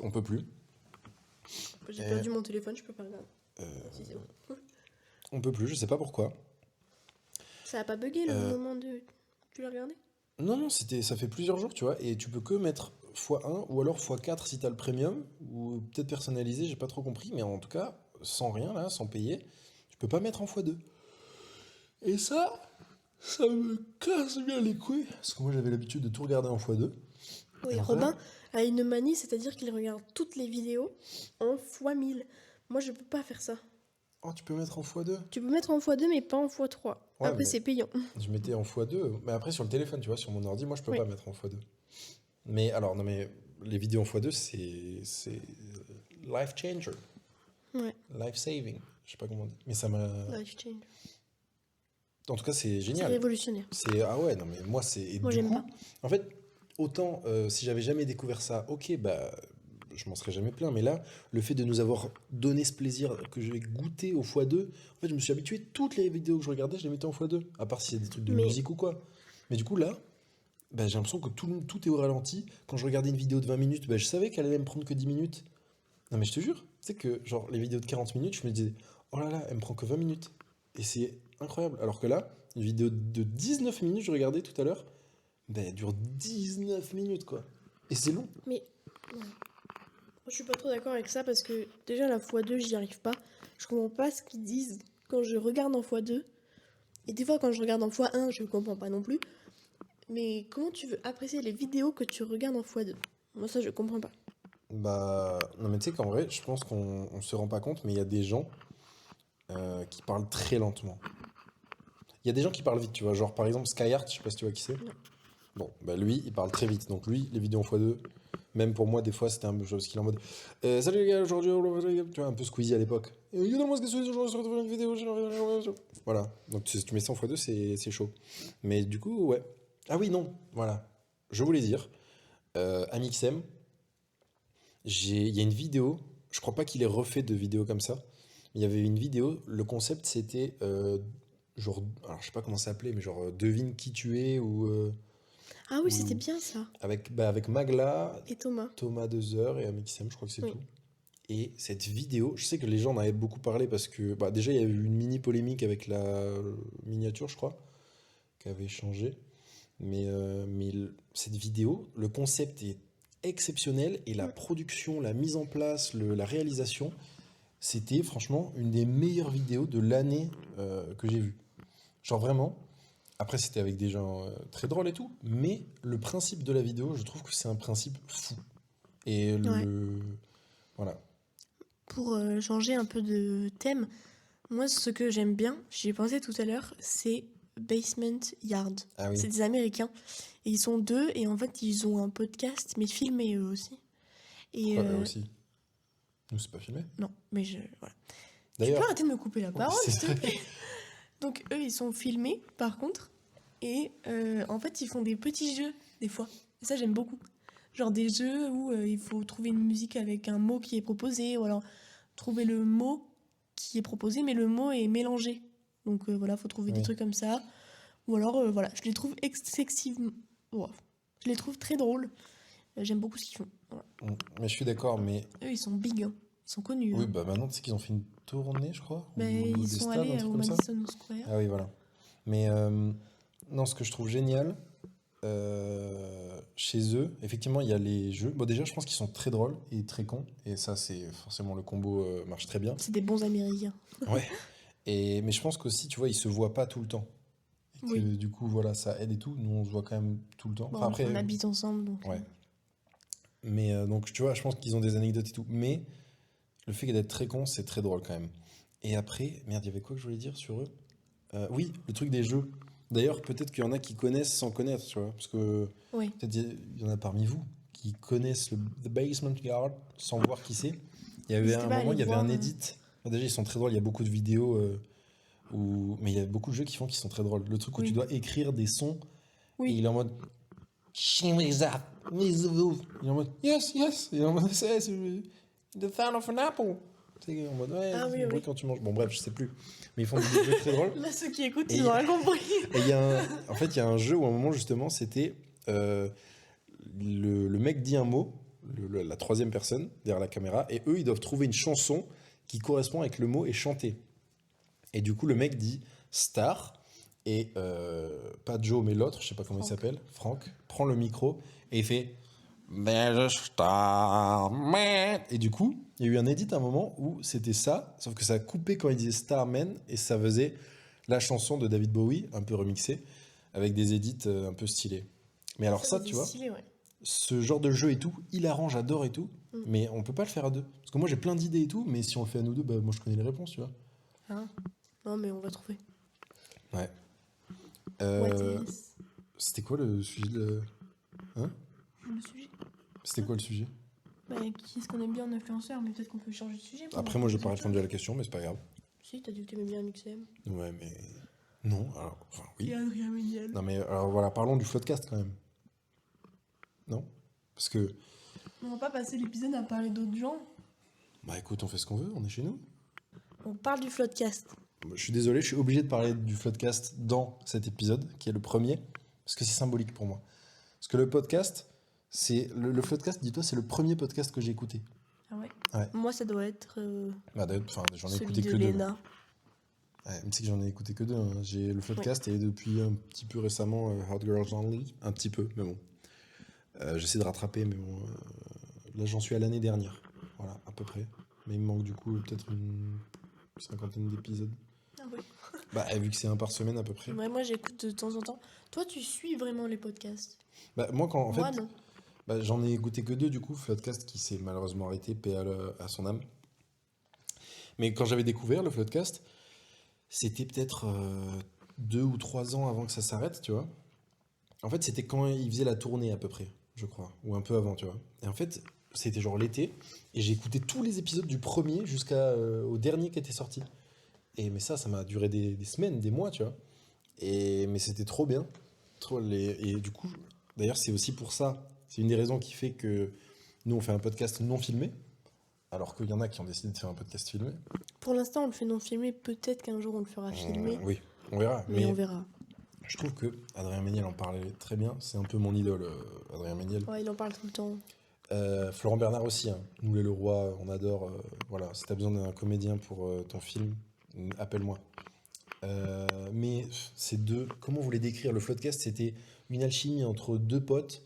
on peut plus. J'ai perdu mon téléphone, je peux pas regarder. Euh, Si, c'est bon. on peut plus, je sais pas pourquoi. Ça a pas bugué le Euh, moment de. Tu l'as regardé? Non, non, ça fait plusieurs jours, tu vois, et tu peux que mettre x1 ou alors x4 si t'as le premium, ou peut-être personnalisé, j'ai pas trop compris, mais en tout cas, sans rien là, sans payer, tu peux pas mettre en x2. Et ça me casse bien les couilles, parce que moi j'avais l'habitude de tout regarder en x2. Oui, Et donc Robin là- a une manie, c'est-à-dire qu'il regarde toutes les vidéos en x1000. Moi, je peux pas faire ça. Oh, tu peux mettre en x2? Tu peux mettre en x2, mais pas en x3. Ouais, Après, mais c'est payant. je mettais en x2, mais après sur le téléphone, tu vois, sur mon ordi, moi je peux Oui. pas mettre en x2. Mais alors, non mais, les vidéos en x2, c'est life changer, Ouais, life saving, je sais pas comment on dit, mais ça m'a... life change. En tout cas, c'est C'est génial. révolutionnaire. Ah ouais, non mais moi c'est... et Moi, du j'aime coup, pas. en fait, autant si j'avais jamais découvert ça, ok, bah je m'en serais jamais plaint, mais là, le fait de nous avoir donné ce plaisir que j'ai goûté au x2, en fait, je me suis habitué, toutes les vidéos que je regardais, je les mettais en x2, à part s'il y a des trucs de Mais- musique ou quoi. Mais du coup, là, bah, j'ai l'impression que tout est au ralenti. Quand je regardais une vidéo de 20 minutes, bah, je savais qu'elle allait me prendre que 10 minutes. Non mais je te jure, sais que, genre, les vidéos de 40 minutes, je me disais, oh là là, elle me prend que 20 minutes. Et c'est incroyable. Alors que là, une vidéo de 19 minutes, je regardais tout à l'heure, ben, elle dure 19 minutes, quoi. Et c'est long. Mais ouais. Moi, je suis pas trop d'accord avec ça parce que déjà la x2, j'y arrive pas. Je comprends pas ce qu'ils disent quand je regarde en x2. Et des fois, quand je regarde en x1, je comprends pas non plus. Mais comment tu veux apprécier les vidéos que tu regardes en x2? Moi, ça, je comprends pas. Bah, non, mais tu sais qu'en vrai, je pense qu'on se rend pas compte, mais il y a des gens qui parlent très lentement. Il y a des gens qui parlent vite, tu vois. Genre, par exemple, Skyheart, je sais pas si tu vois qui c'est. Non. Bon, bah lui, il parle très vite. Donc lui, les vidéos en x2, même pour moi, des fois, c'était un peu chose qu'il est en mode salut les gars, aujourd'hui, tu vois, un peu Squeezie à l'époque. Moi ce que Squeezie, aujourd'hui, sur une vidéo. Voilà. Donc tu mets ça en x2, c'est chaud. Mais du coup, ouais. Ah oui, non, voilà. Je voulais dire, Amixem, il y a une vidéo, je crois pas qu'il ait refait de vidéos comme ça. Mais il y avait une vidéo, le concept c'était genre, alors je sais pas comment ça s'appelait, mais genre devine qui tu es Ah oui, c'était ou bien ça. avec Magla, Et Thomas. Thomas Dezer et Amixem, je crois que c'est Oui. tout. Et cette vidéo, je sais que les gens en avaient beaucoup parlé parce que bah, déjà il y a eu une mini polémique avec la miniature, je crois, qui avait changé. Cette vidéo, le concept est exceptionnel et la Mm. production, la mise en place, la réalisation, c'était franchement une des meilleures vidéos de l'année que j'ai vues. Genre vraiment, après c'était avec des gens très drôles et tout, mais le principe de la vidéo, je trouve que c'est un principe fou. Et Ouais. voilà. Pour changer un peu de thème, moi, ce que j'aime bien, j'y ai pensé tout à l'heure, c'est Basement Yard. Ah oui. C'est des Américains. Et ils sont deux, et en fait, ils ont un podcast, mais filmé eux aussi. Et Pourquoi eux aussi? Nous, c'est pas filmé. non, mais je. Voilà. Tu peux D'ailleurs, arrêter de me couper la parole, c'est s'il te vrai. plaît? Donc, eux, ils sont filmés, par contre. Et en fait, ils font des petits jeux, des fois. Et ça, j'aime beaucoup. Genre des jeux où il faut trouver une musique avec un mot qui est proposé, ou alors trouver le mot qui est proposé, mais le mot est mélangé. Donc voilà, faut trouver des Oui. trucs comme ça. Ou alors, voilà, je les trouve excessivement. Wow. Je les trouve très drôles. J'aime beaucoup ce qu'ils font. Voilà. Mais je suis d'accord, mais Eux, ils sont big, hein. Ils sont connus, oui, hein. bah maintenant, tu sais qu'ils ont fait une tournée, je crois, ou Ben, des ils sont stades, un allés truc au comme ça. Madison Square. Ah oui, voilà. Mais non, ce que je trouve génial chez eux, effectivement, il y a les jeux. Bon, déjà, je pense qu'ils sont très drôles et très cons, et ça, c'est forcément le combo marche très bien. C'est des bons Américains. Ouais. Mais je pense qu'aussi, tu vois, ils se voient pas tout le temps. Et que Oui. du coup, voilà, ça aide et tout. Nous, on se voit quand même tout le temps. Bon, Enfin, après, on habite ensemble, donc. ouais. Mais donc, tu vois, je pense qu'ils ont des anecdotes et tout. Mais le fait d'être très con, c'est très drôle quand même. Et après, merde, il y avait quoi que je voulais dire sur eux? Oui, le truc des jeux. D'ailleurs, peut-être qu'il y en a qui connaissent sans connaître, tu vois. Parce que Oui. peut-être il y en a parmi vous qui connaissent le The Basement Yard sans voir qui c'est. Il y avait N'hésitez un pas à moment, aller il y avait voir. un edit. Déjà, ils sont très drôles. Il y a beaucoup de vidéos mais il y a beaucoup de jeux qui sont très drôles. Le truc où tu Oui. dois écrire des sons et Oui. il est en mode. Il est en mode yes, yes. Il est en mode c'est the sound of an apple. Tu sais, en mode ouais, Ah c'est oui, le bruit oui. quand tu manges. Bon, bref, je sais plus. Mais ils font des jeux très drôles. Là, ceux qui écoutent, Et ils ont rien compris. il y a en fait, il y a un jeu où à un moment, justement, c'était le mec dit un mot, la troisième personne derrière la caméra, et eux, ils doivent trouver une chanson qui correspond avec le mot et chanter. Et du coup, le mec dit star, et pas Joe, mais l'autre, je sais pas comment il Franck. s'appelle, Franck, prend le micro et il fait There's a Starman. Et du coup, il y a eu un edit à un moment où c'était ça, sauf que ça a coupé quand il disait Starman et ça faisait la chanson de David Bowie, un peu remixée, avec des edits un peu stylés. Mais alors ça, c'est tu vois, stylé, ouais. ce genre de jeu et tout, hilarant, j'adore et tout, Mm. mais on peut pas le faire à deux. Parce que moi j'ai plein d'idées et tout, mais si on le fait à nous deux, bah, moi je connais les réponses, tu vois. Hein? Non, mais on va trouver. Ouais. What Euh, is C'était quoi le sujet de... Hein? le sujet? C'était quoi le sujet? Bah, qui est-ce qu'on aime bien en influenceur? Mais peut-être qu'on peut changer de sujet. pour Après, moi j'ai poser pas autre répondu à chose. la question, mais c'est pas grave. Si, t'as dit que t'aimais bien MXM. Ouais, mais... Non, alors... Enfin, oui. Et Adrien Méniel. Non, mais alors voilà, parlons du Floodcast quand même. Non? Parce que... On va pas passer l'épisode à parler d'autres gens. Bah écoute, on fait ce qu'on veut, on est chez nous. On parle du Floodcast. Je suis désolé, je suis obligé de parler du Floodcast dans cet épisode, qui est le premier, parce que c'est symbolique pour moi. Parce que le podcast, c'est... Le Floodcast, dis-toi, c'est le premier podcast que j'ai écouté. Ah ouais? Ouais. Moi, ça doit être Bah, d'ailleurs, j'en ai celui écouté de que deux. Lena. Ouais, mais c'est que j'en ai écouté que deux, hein. J'ai le podcast et depuis un petit peu récemment Hot Girls Only. Un petit peu, mais bon. J'essaie de rattraper, mais bon. Là, j'en suis à l'année dernière. Voilà, à peu près. Mais il me manque du coup peut-être une cinquantaine d'épisodes. Ah oui. Bah, vu que c'est un par semaine à peu près. Ouais, moi, j'écoute de temps en temps. Toi, tu suis vraiment les podcasts? Bah, moi, en Moi, fait, non. bah, j'en ai écouté que deux du coup. Floodcast qui s'est malheureusement arrêté, paix à son âme. Mais quand j'avais découvert le Floodcast, c'était peut-être 2 ou 3 ans avant que ça s'arrête, tu vois. En fait, c'était quand il faisait la tournée à peu près, je crois, ou un peu avant, tu vois. Et en fait, c'était genre l'été, et j'ai écouté tous les épisodes du premier jusqu'au dernier qui était sorti. Et mais ça m'a duré des semaines, des mois, tu vois. Mais c'était trop bien. Et du coup, d'ailleurs, c'est aussi pour ça, c'est une des raisons qui fait que nous, on fait un podcast non filmé, alors qu'il y en a qui ont décidé de faire un podcast filmé. Pour l'instant, on le fait non filmé. Peut-être qu'un jour, on le fera filmer. Oui, on verra. Mais on verra. Je trouve que Adrien Méniel en parlait très bien. C'est un peu mon idole, Adrien Méniel. Ouais, il en parle tout le temps. Florent Bernard aussi, hein. Nous les Leroy, on adore. Voilà, si t'as besoin d'un comédien pour ton film, appelle-moi. Mais ces deux, comment vous les décrire? Le Floodcast, c'était une alchimie entre deux potes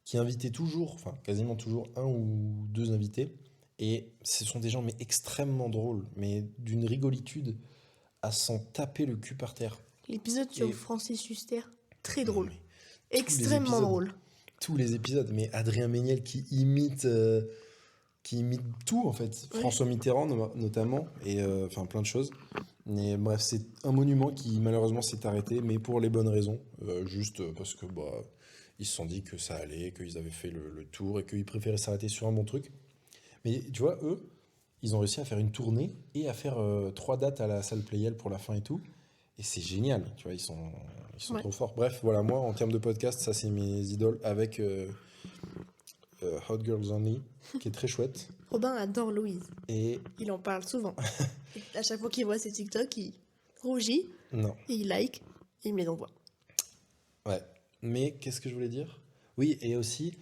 qui invitaient toujours, enfin quasiment toujours un ou deux invités. Et ce sont des gens mais extrêmement drôles, mais d'une rigolitude à s'en taper le cul par terre. L'épisode sur Et- Francis Huster, très Non, drôle. mais tous les Extrêmement épisodes. drôle. Tous les épisodes, mais Adrien Méniel qui imite tout en fait. Ouais. François Mitterrand notamment, et enfin plein de choses. Mais bref, c'est un monument qui malheureusement s'est arrêté, mais pour les bonnes raisons. Juste parce que bah, ils se sont dit que ça allait, qu'ils avaient fait le tour et qu'ils préféraient s'arrêter sur un bon truc. Mais tu vois, eux, ils ont réussi à faire une tournée et à faire 3 dates à la salle Playel pour la fin et tout. Et c'est génial, tu vois, ils sont Ouais. trop forts. Bref, voilà, moi, en termes de podcast, ça, c'est mes idoles avec Hot Girls Only, qui est très chouette. Robin adore Louise. Et Il en parle souvent. Et à chaque fois qu'il voit ses TikTok, il rougit non, et il like et il me les envoie. ouais. Mais qu'est-ce que je voulais dire? Oui, et aussi,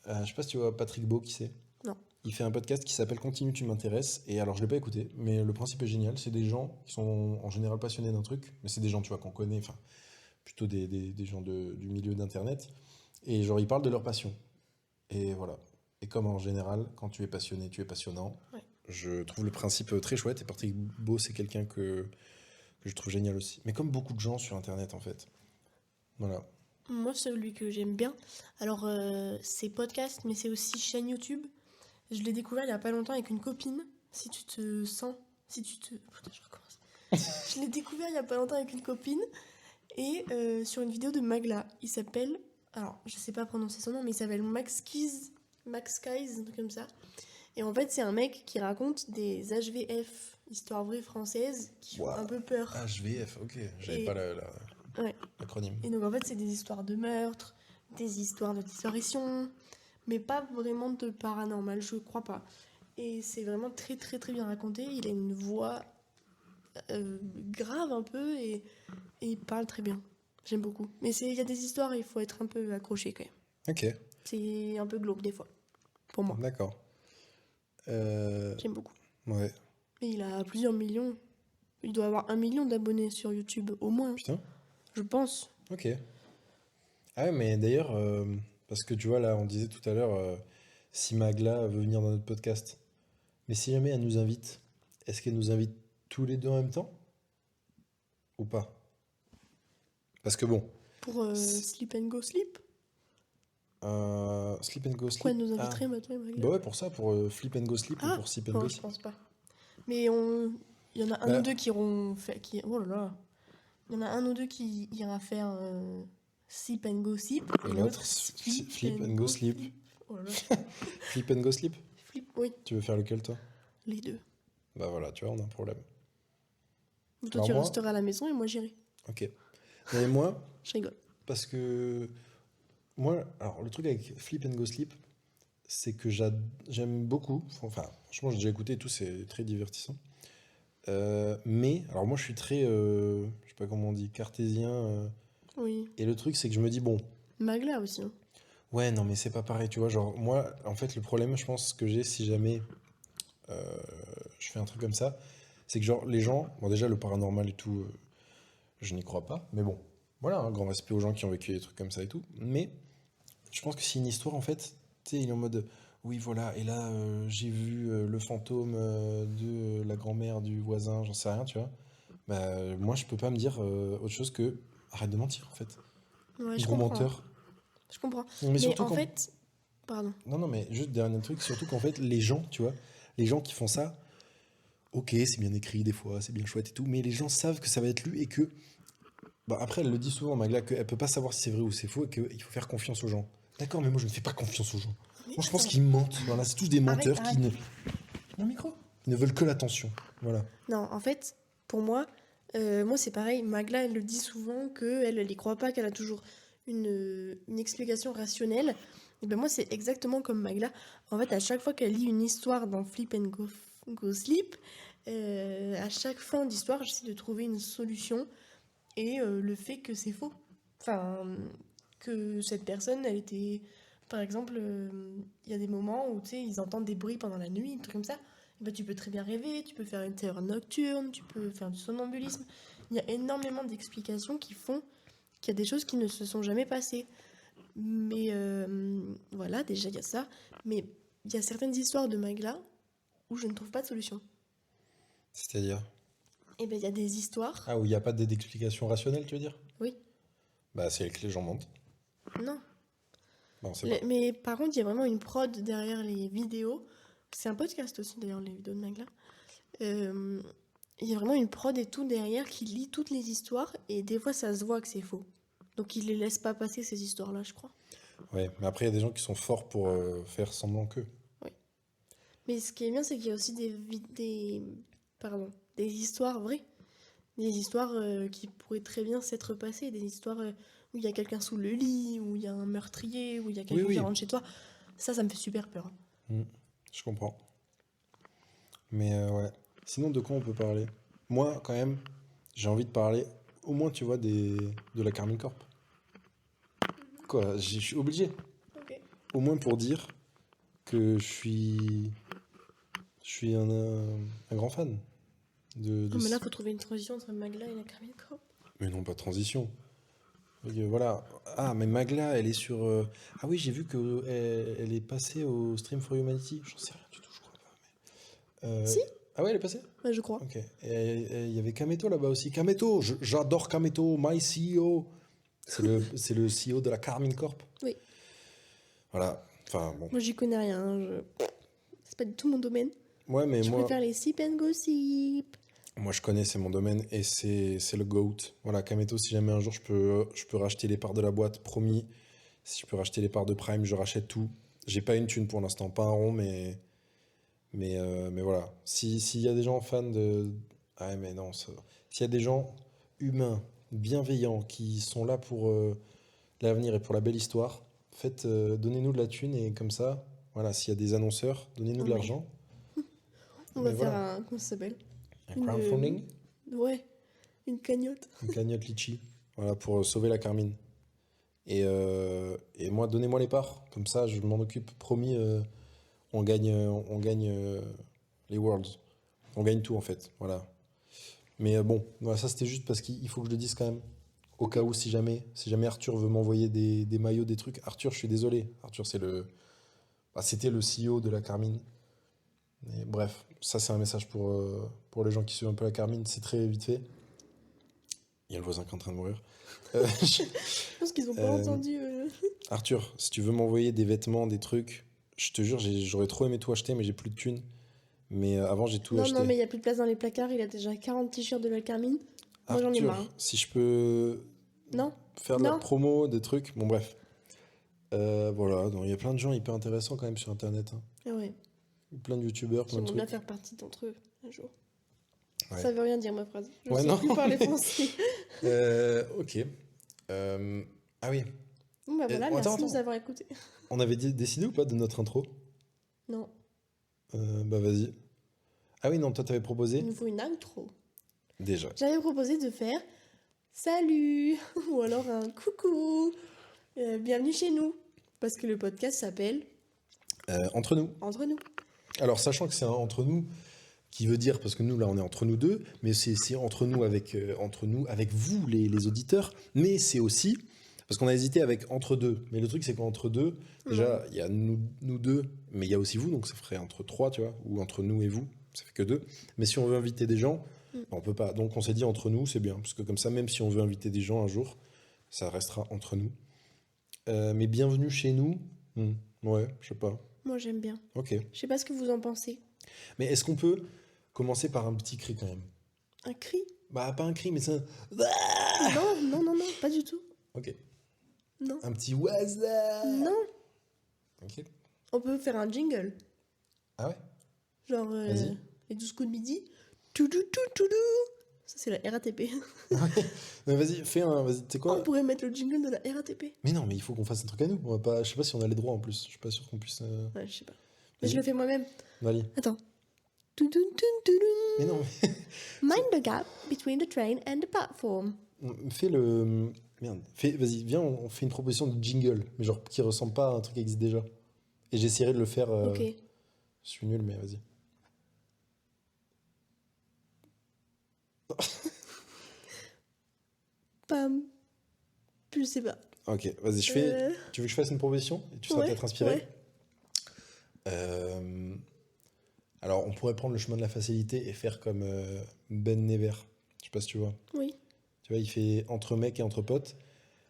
je sais pas si tu vois Patrick Beau, qui c'est? Non. Il fait un podcast qui s'appelle Continue, tu m'intéresses. Et alors, je l'ai pas écouté, mais le principe est génial. C'est des gens qui sont en général passionnés d'un truc, mais c'est des gens, tu vois, qu'on connaît, enfin, plutôt des gens du milieu d'Internet. Et genre, ils parlent de leur passion. Et voilà. Et comme en général, quand tu es passionné, tu es passionnant. Ouais. Je trouve le principe très chouette. Et Patrick Beau, c'est quelqu'un que je trouve génial aussi. Mais comme beaucoup de gens sur Internet, en fait. Voilà. Moi, celui que j'aime bien, alors c'est podcast, mais c'est aussi chaîne YouTube. Je l'ai découvert il y a pas longtemps avec une copine. Si tu te sens, si tu te... Putain, je recommence. Je l'ai découvert il y a pas longtemps avec une copine et sur une vidéo de Magla. Il s'appelle, alors je sais pas prononcer son nom, mais il s'appelle Max Keys, un truc comme ça. Et en fait, c'est un mec qui raconte des HVF, histoires vraies françaises, qui font Wow. un peu peur. HVF, ok. J'avais Et- pas Ouais. l'acronyme. Et donc en fait, c'est des histoires de meurtre, des histoires de disparition, mais pas vraiment de paranormal, je crois pas. Et c'est vraiment très très très bien raconté. Il a une voix grave un peu et il parle très bien. J'aime beaucoup. Mais il y a des histoires, il faut être un peu accroché quand même. Ok, C'est un peu glauque des fois, pour moi. d'accord. J'aime beaucoup. Ouais, Et il a plusieurs millions. Il doit avoir 1 million d'abonnés sur YouTube, au moins, putain. je pense. Ok. Ah ouais, mais d'ailleurs, parce que tu vois, là, on disait tout à l'heure, si Magla veut venir dans notre podcast, mais si jamais elle nous invite, est-ce qu'elle nous invite tous les deux en même temps? Ou pas? Parce que bon, Pour Sleep and Go Sleep. Sleep and Go Pourquoi elle Sleep. nous inviterait maintenant, Magla? Bah ouais, pour ça, pour Flip and Go Sleep ou Ah, pour Sleep and non, Go je Sleep. pense pas. Mais il y en a un Bah. ou deux qui iront faire. Oh là là. Il y en a un ou deux qui ira faire Sip and Go Sip. Et l'autre, Flip and Go Sleep. Oh là là. Flip and Go Sleep? Flip, oui, Tu veux faire lequel, toi? les deux. Bah voilà, tu vois, on a un problème. Toi, Alors tu moi- resteras à la maison et moi, j'irai. Ok. Mais moi, Je rigole. parce que moi, alors le truc avec Flip and Go Sleep, c'est que j'aime beaucoup. Enfin, franchement, j'ai déjà écouté et tout, c'est très divertissant. Mais, alors moi, je suis très, je sais pas comment on dit, cartésien. Oui. Et le truc, c'est que je me dis, bon, Magla aussi. Hein. ouais, non, mais c'est pas pareil, tu vois. Genre, moi, en fait, le problème, je pense que j'ai, si jamais je fais un truc comme ça, c'est que genre les gens, bon déjà le paranormal et tout, je n'y crois pas, mais bon, voilà, un grand respect aux gens qui ont vécu des trucs comme ça et tout, mais je pense que c'est une histoire en fait, tu sais, il est en mode, oui voilà, et là j'ai vu le fantôme de la grand-mère du voisin, j'en sais rien, tu vois, bah moi je peux pas me dire autre chose que arrête de mentir en fait, Ouais, je gros comprends. menteur. Je comprends. Mais Mais surtout en quand, fait, pardon. non non mais juste dernier truc, surtout qu'en fait les gens, tu vois, les gens qui font ça, ok, c'est bien écrit des fois, c'est bien chouette et tout, mais les gens savent que ça va être lu et que, bah après, elle le dit souvent, Magla, qu'elle peut pas savoir si c'est vrai ou c'est faux et qu'il faut faire confiance aux gens. D'accord, mais moi je ne fais pas confiance aux gens. Mais Moi je pense attends, qu'ils mentent. Voilà, c'est tous des arrête, menteurs qui arrête. ne. Mon micro. Ils ne veulent que l'attention. Voilà. Non, en fait, pour moi c'est pareil. Magla, elle le dit souvent elle y croit pas, qu'elle a toujours une explication rationnelle. Et ben moi, c'est exactement comme Magla. En fait, à chaque fois qu'elle lit une histoire dans Flip and Go Sleep, à chaque fin d'histoire, j'essaie de trouver une solution et le fait que c'est faux. Enfin, que cette personne, elle était. Par exemple, il y a des moments où tu sais, ils entendent des bruits pendant la nuit, des trucs comme ça. Et ben, tu peux très bien rêver, tu peux faire une terreur nocturne, tu peux faire du somnambulisme. Il y a énormément d'explications qui font qu'il y a des choses qui ne se sont jamais passées. Mais voilà, déjà il y a ça. Mais il y a certaines histoires de Magla où je ne trouve pas de solution. C'est-à-dire. Et ben il y a des histoires. Ah, où il n'y a pas d'explication rationnelle, tu veux dire? Oui, Bah, c'est que les gens mentent. non. Bah, on sait pas. Mais par contre, il y a vraiment une prod derrière les vidéos. C'est un podcast aussi, d'ailleurs, les vidéos de Magla. Euh, il y a vraiment une prod et tout derrière qui lit toutes les histoires et des fois, ça se voit que c'est faux. Donc, ils les laissent pas passer ces histoires-là, je crois. Ouais, mais après, il y a des gens qui sont forts pour faire semblant qu'eux. Oui. Mais ce qui est bien, c'est qu'il y a aussi pardon, des histoires vraies. Des histoires qui pourraient très bien s'être passées. Des histoires où il y a quelqu'un sous le lit, où il y a un meurtrier, où il y a Oui, quelqu'un qui oui. rentre chez toi. Ça me fait super peur. Hmm, je comprends. Mais ouais. Sinon, de quoi on peut parler? Moi, quand même, j'ai envie de parler, au moins, tu vois, de la Carmine Corp. Quoi, je suis obligé. Ok. Au moins pour dire que je suis un grand fan de Non, mais là, ce- faut trouver une transition entre Magla et la Carmine Corp. Mais non, pas de transition. Voilà. Ah, mais Magla, elle est sur. Ah oui, j'ai vu que elle est passée au Stream for Humanity. J'en sais rien du tout, je crois pas. Si? Ah ouais, elle est passée? Ouais, je crois. Ok. Et il y avait Kameto là-bas aussi. Kameto, j'adore Kameto, my CEO. C'est le CEO de la Carmine Corp. Oui. Voilà. Enfin, bon. Moi, j'y connais rien. C'est pas du tout mon domaine. Ouais, mais Je moi. préfère les sip and gossip. Moi, je connais, c'est mon domaine et c'est le GOAT. Voilà, Kameto, si jamais un jour je peux racheter les parts de la boîte, promis. Si je peux racheter les parts de Prime, je rachète tout. J'ai pas une thune pour l'instant, pas un rond, mais voilà. S'il y a des gens fans de. Ah, mais non, s'il y a des gens humains, bienveillants, qui sont là pour l'avenir et pour la belle histoire, donnez-nous de la thune et comme ça, voilà, s'il y a des annonceurs, donnez-nous Oh, de mais l'argent. on Mais va faire voilà, un. Comment ça s'appelle? un Une. crowdfunding, Ouais, une cagnotte. une cagnotte litchi, voilà, pour sauver la Carmine. Et moi, donnez-moi les parts. Comme ça, je m'en occupe. Promis, on gagne les Worlds. On gagne tout, en fait. Voilà. Mais bon, voilà, ça, c'était juste parce qu'il faut que je le dise quand même. Au Ok. cas où, si jamais Arthur veut m'envoyer des maillots, des trucs. Arthur, je suis désolé. Arthur, c'était le CEO de la Carmine. Mais bref, ça, c'est un message pour les gens qui suivent un peu la Carmine. C'est très vite fait. Il y a le voisin qui est en train de mourir. Je- Je pense qu'ils ont pas euh, entendu. Arthur, si tu veux m'envoyer des vêtements, des trucs, je te jure, j'aurais trop aimé tout acheter, mais j'ai plus de thunes. Mais avant, j'ai tout Non, non, acheté. mais il y a plus de place dans les placards. Il a déjà 40 t-shirts de la Carmine. Moi, j'en ai marre, hein. Arthur, si je peux Non? faire de la Non? promo, des trucs, bon bref. Voilà, donc il y a plein de gens hyper intéressants quand même sur Internet, hein. Ah ouais. Plein de youtubeurs, plein de J'aimerais bien trucs. faire partie d'entre eux un jour. Ouais. Ça veut rien dire ma phrase. Je Ouais, sais non. plus parler français. Ok. Ah oui. Bon bah voilà, Attends, merci de attends. nous avoir écoutés. On avait décidé ou pas de notre intro? Non, Bah vas-y. Ah oui, non, toi t'avais il proposé? nous faut une outro. Déjà. J'avais proposé de faire salut ou alors un coucou, bienvenue chez nous, parce que le podcast s'appelle Entre nous. Entre nous. Alors, sachant que c'est un entre nous, qui veut dire, parce que nous, là, on est entre nous deux, mais c'est entre nous, avec vous, les auditeurs, mais c'est aussi, parce qu'on a hésité avec entre deux, mais le truc, c'est qu'entre deux, déjà, il y a nous deux, mais il y a aussi vous, donc ça ferait entre trois, tu vois, ou entre nous et vous, ça fait que deux. Mais si on veut inviter des gens, on peut pas. Donc on s'est dit entre nous, c'est bien, parce que comme ça, même si on veut inviter des gens un jour, ça restera entre nous. Mais bienvenue chez nous, ouais, je sais pas. Moi, j'aime bien. Ok. Je sais pas ce que vous en pensez. Mais est-ce qu'on peut commencer par un petit cri quand même? Un cri? Bah, pas un cri, mais c'est un... Non, non, non, non, pas du tout. Ok. Non. Un petit waza. Non. Ok. On peut faire un jingle. Ah ouais? Genre, Vas-y. les 12 coups de midi. Toudou, toudou. Ça, c'est la RATP. Mais vas-y, fais un... Vas-y, tu sais quoi? On pourrait mettre le jingle de la RATP. Mais non, mais il faut qu'on fasse un truc à nous. On va pas... Je sais pas si on a les droits en plus. Je suis pas sûr qu'on puisse... Ouais, je sais pas. Mais Vas-y. je le fais moi-même. Allez. Attends. Toudou, toudou. Mais non, mais... Mind the gap between the train and the platform. Fais le... Merde. Vas-y, viens, on fait une proposition de jingle. Mais genre qui ressemble pas à un truc qui existe déjà. Et j'essaierai de le faire... Ok. Je suis nul, mais vas-y. Pam. Je sais pas. Ok, vas-y, je fais... Tu veux que je fasse une proposition? Et tu seras Ouais, peut-être inspiré? ouais. Alors, on pourrait prendre le chemin de la facilité et faire comme Ben Never. Je sais pas si tu vois. Oui. Tu vois, il fait entre mecs et entre potes.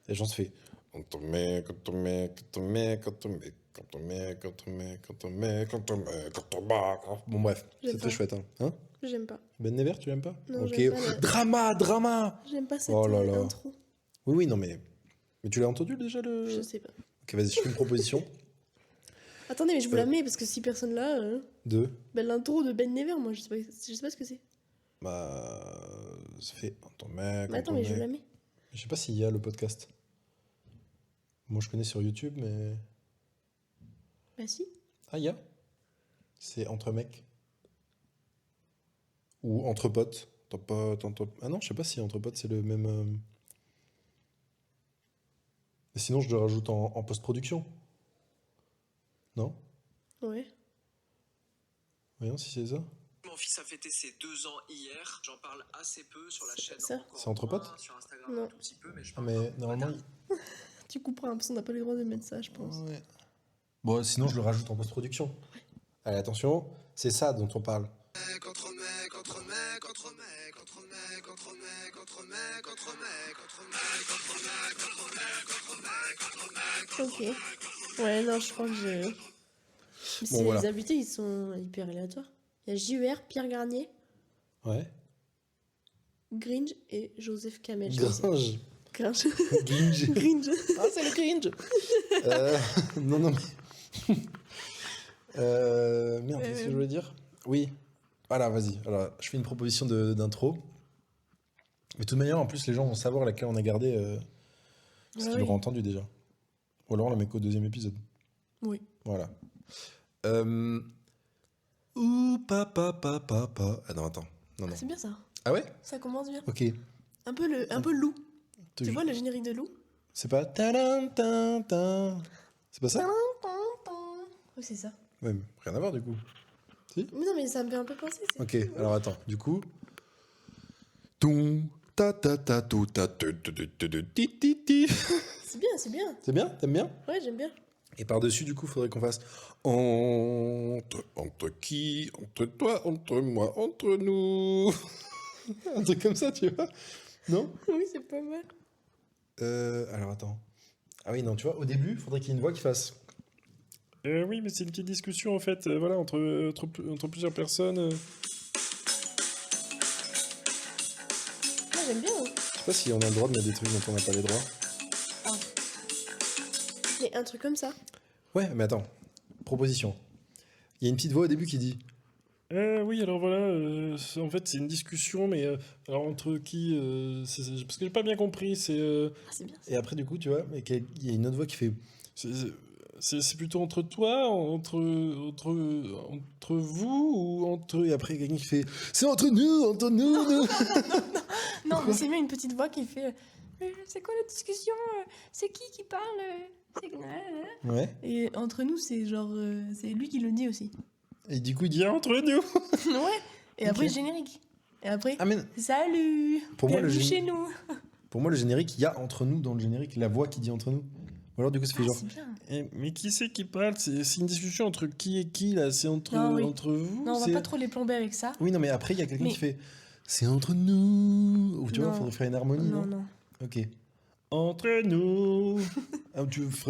Et les gens se fait entre mecs, entre mecs, entre mecs, entre mecs, entre mecs, entre mecs, entre mecs, entre mecs, entre mecs. Bon, bref, J'aime c'est pas. très chouette. Hein? J'aime pas. Ben Never, tu l'aimes pas? Non, Ok. j'aime pas Drama! J'aime pas cette Oh là là. intro. Oui, oui, non, mais tu l'as entendu déjà Je sais pas. Ok, vas-y, je fais une proposition. Attendez, mais je vous la mets parce que si personne là. De. L'intro de Ben Never, moi, je sais pas ce que c'est. Bah. Ça fait entre mecs, Mais attends, entre mais je mecs. la mets. Je sais pas s'il y a le podcast. Moi, je connais sur YouTube, mais. Bah si. Ah, il y a? C'est entre mecs. Ou entre potes. Entre potes, Ah non, je sais pas si entre potes c'est le même. Mais sinon, je le rajoute en post-production. Non? Ouais. Voyons si c'est ça. Mon fils a fêté ses 2 ans hier. J'en parle assez peu sur la chaîne. ça. encore C'est entre moins, potes? Sur Instagram Non. un tout petit peu, mais je Ah, parle mais pas. normalement. Tu couperas, parce qu'on n'a pas le droit de mettre ça, je pense. Ouais. Bon, sinon, je le rajoute en post-production. Allez, attention, c'est ça dont on parle. Contre mec, entre mec, entre mec, entre mec, entre mec, entre mec, entre mec, entre mec, entre mec, entre mec, entre mec, entre mec, entre mec. Ok. Ouais, non, je crois que j'ai. Bon, voilà. Les invités, ils sont hyper aléatoires. Il y a JUR, Pierre Garnier, Ouais. Gringe et Joseph Kamel. Gringe. Gringe. Gringe. Gringe. Ah, c'est le cringe. Non, non, mais. Merde, qu'est-ce que je voulais dire? Oui. Voilà, vas-y. Alors, je fais une proposition d'intro. Mais de toute manière, en plus, les gens vont savoir laquelle on a gardé. Parce Ah qu'ils oui. l'auront entendu déjà. Ou alors on la met qu'au deuxième épisode. Oui. Voilà. Ouh, papa, papa, papa. Ah non, attends. Non, non. C'est bien ça. Ah ouais? Ça commence bien. Ok. Un peu loup. Tu vois le générique de loup? C'est pas. Tadam, tin, tin. C'est pas ça? Oui, c'est ça. Ouais, mais rien à voir du coup. Mais non, mais ça me fait un peu penser. Ok, alors attends, du coup. Toum, ta ta ta tou, ta tu, tu, tu, tu, tu, ti, ti, ti. C'est bien, c'est bien. C'est bien? T'aimes bien? Ouais, j'aime bien. Et par-dessus, du coup, faudrait qu'on fasse entre qui? Entre toi, entre moi, entre nous. Un truc comme ça, tu vois? Non? Oui, c'est pas mal. Alors attends. Ah oui, non, tu vois, au début, faudrait qu'il y ait une voix qui fasse. Oui, mais c'est une petite discussion en fait, voilà, entre plusieurs personnes. Moi, j'aime bien. Je sais pas si on a le droit de mettre des trucs dont on n'a pas les droits. Mais un truc comme ça. Ouais, mais attends. Proposition. Il y a une petite voix au début qui dit. Oui, alors voilà, en fait c'est une discussion, mais alors entre qui parce que j'ai pas bien compris, Ah, c'est bien ça. Et après, du coup, tu vois, il y a une autre voix qui fait. c'est plutôt entre toi, entre vous ou entre. Et après, il y a quelqu'un qui fait. C'est entre nous, nous. Non, mais c'est mieux une petite voix qui fait. C'est quoi la discussion? C'est qui parle? Ouais. Et entre nous, c'est genre. C'est lui qui le dit aussi. Et du coup, il dit entre nous. Ouais. Et après, Ok. générique. Et après, Ah, mais salut. Pour moi, le Bienvenue génie- chez nous. pour moi, le générique, il y a entre nous, dans le générique, la voix qui dit entre nous. Ou alors, du coup, ça fait Ah, genre. c'est bien. Mais qui c'est qui parle? C'est une discussion entre qui et qui, là? C'est entre, Non, oui. entre vous? Non, on va c'est- pas trop les plomber avec ça. Oui, non, mais après, il y a quelqu'un Mais- qui fait c'est entre nous. Ou tu vois, il Non. faudrait faire une harmonie, non, Non, non. Ok. Entre nous. Ah,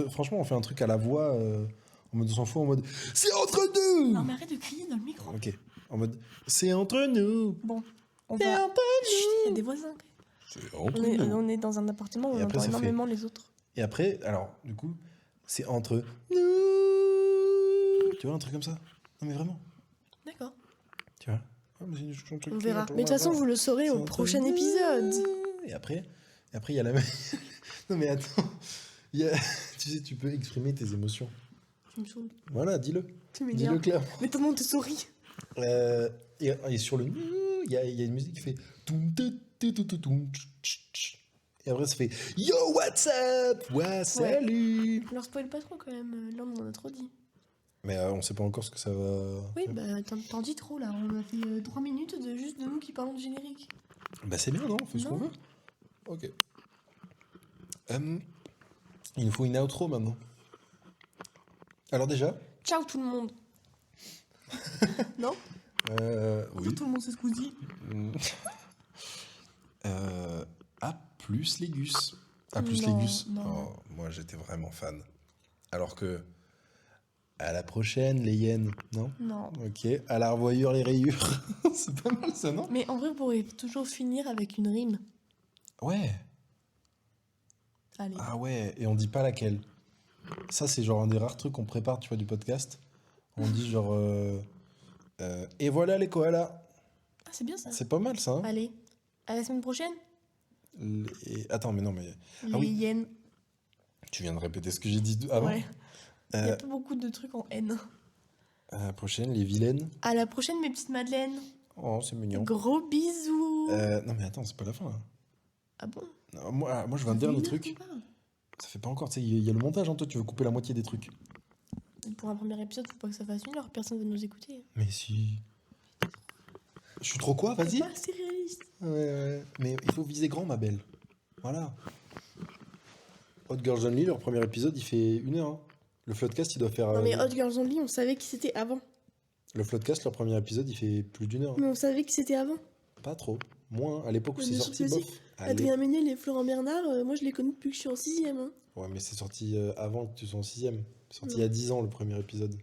franchement, on fait un truc à la voix, en mode on s'en fout, en mode c'est entre nous. Non, mais arrête de crier dans le micro. Ok. En mode c'est Entre nous. Bon, on c'est va. entre Chut, il y a des voisins. C'est entre On est, nous. on est dans un appartement où Et on après, entend ça fait- énormément les autres. Et après, alors, du coup, c'est entre nous. Tu vois, un truc comme ça. Non, mais vraiment. D'accord. Tu vois. Ah, mais c'est un truc On qui verra. est Mais de toute façon, vous le saurez C'est au entre prochain nous. épisode. Et après, il y a la même. Non, mais attends. Il y a- Tu sais, tu peux exprimer tes émotions. Tu me saoules. Voilà, dis-le. Tu Dis-le m'énerves. clairement. Mais tout le monde te sourit. Et sur le il y a une musique qui fait toum, toum, toum, toum, toum, toum, tch, tch, tch. Et après ça fait yo what's up ouais salut. Alors, spoil pas trop quand même. Là, on en a trop dit. Mais on sait pas encore ce que ça va Oui, faire. bah, t'en dis trop là. On a fait 3 minutes de juste de nous qui parlons du générique. Bah c'est bien non, on fait ce qu'on Non. veut. Ok. Il nous faut une outro maintenant. Alors déjà Ciao tout le monde. Non oui. Tout le monde sait ce qu'on dit. A plus Légus. A plus Non, Légus. non. Oh, moi j'étais vraiment fan. Alors que à la prochaine les hyènes, non? Non. Ok, à la revoyure les rayures. C'est pas mal ça, non? Mais en vrai, on pourrait toujours finir avec une rime. Ouais. Allez. Ah ouais, et on dit pas laquelle. Ça, c'est genre un des rares trucs qu'on prépare, tu vois, du podcast. On dit genre. Et voilà les koalas. Ah, c'est bien ça. C'est pas mal ça. Hein. Allez. À la semaine prochaine. Attends, mais non, mais. Les Ah oui. hyènes. Tu viens de répéter ce que j'ai dit avant. Ouais. Il y a Euh, pas beaucoup de trucs en haine. à la prochaine, les vilaines. À la prochaine, mes petites madeleines. Oh, c'est mignon. Gros bisous. Non, mais attends, c'est pas la fin. Là. Ah bon Non, moi, je veux un Ça fait dernier une heure truc. qu'on parle. Ça fait pas encore, tu sais, il y a le montage, hein, toi, tu veux couper la moitié des trucs. Pour un premier épisode, faut pas que ça fasse une heure. Personne va nous écouter. Mais si. Je suis trop quoi, vas-y. C'est pas assez réaliste. Ouais. Mais il faut viser grand, ma belle. Voilà. Hot Girls Only, leur premier épisode, il fait 1 heure. Hein. Le Floodcast, il doit faire. Non, mais Hot Girls Only, on savait qui c'était avant. Le Floodcast, leur premier épisode, il fait plus d'1 heure. Mais on savait qui c'était avant. Pas trop. Moins. À l'époque où Mais c'est bien sorti, sûr que bof. Allez. Adrien Méniel et Florent Bernard, moi je les connais depuis que je suis en 6ème. Hein. Ouais, mais c'est sorti avant que tu sois en 6ème. C'est sorti Non. il y a 10 ans, le premier épisode.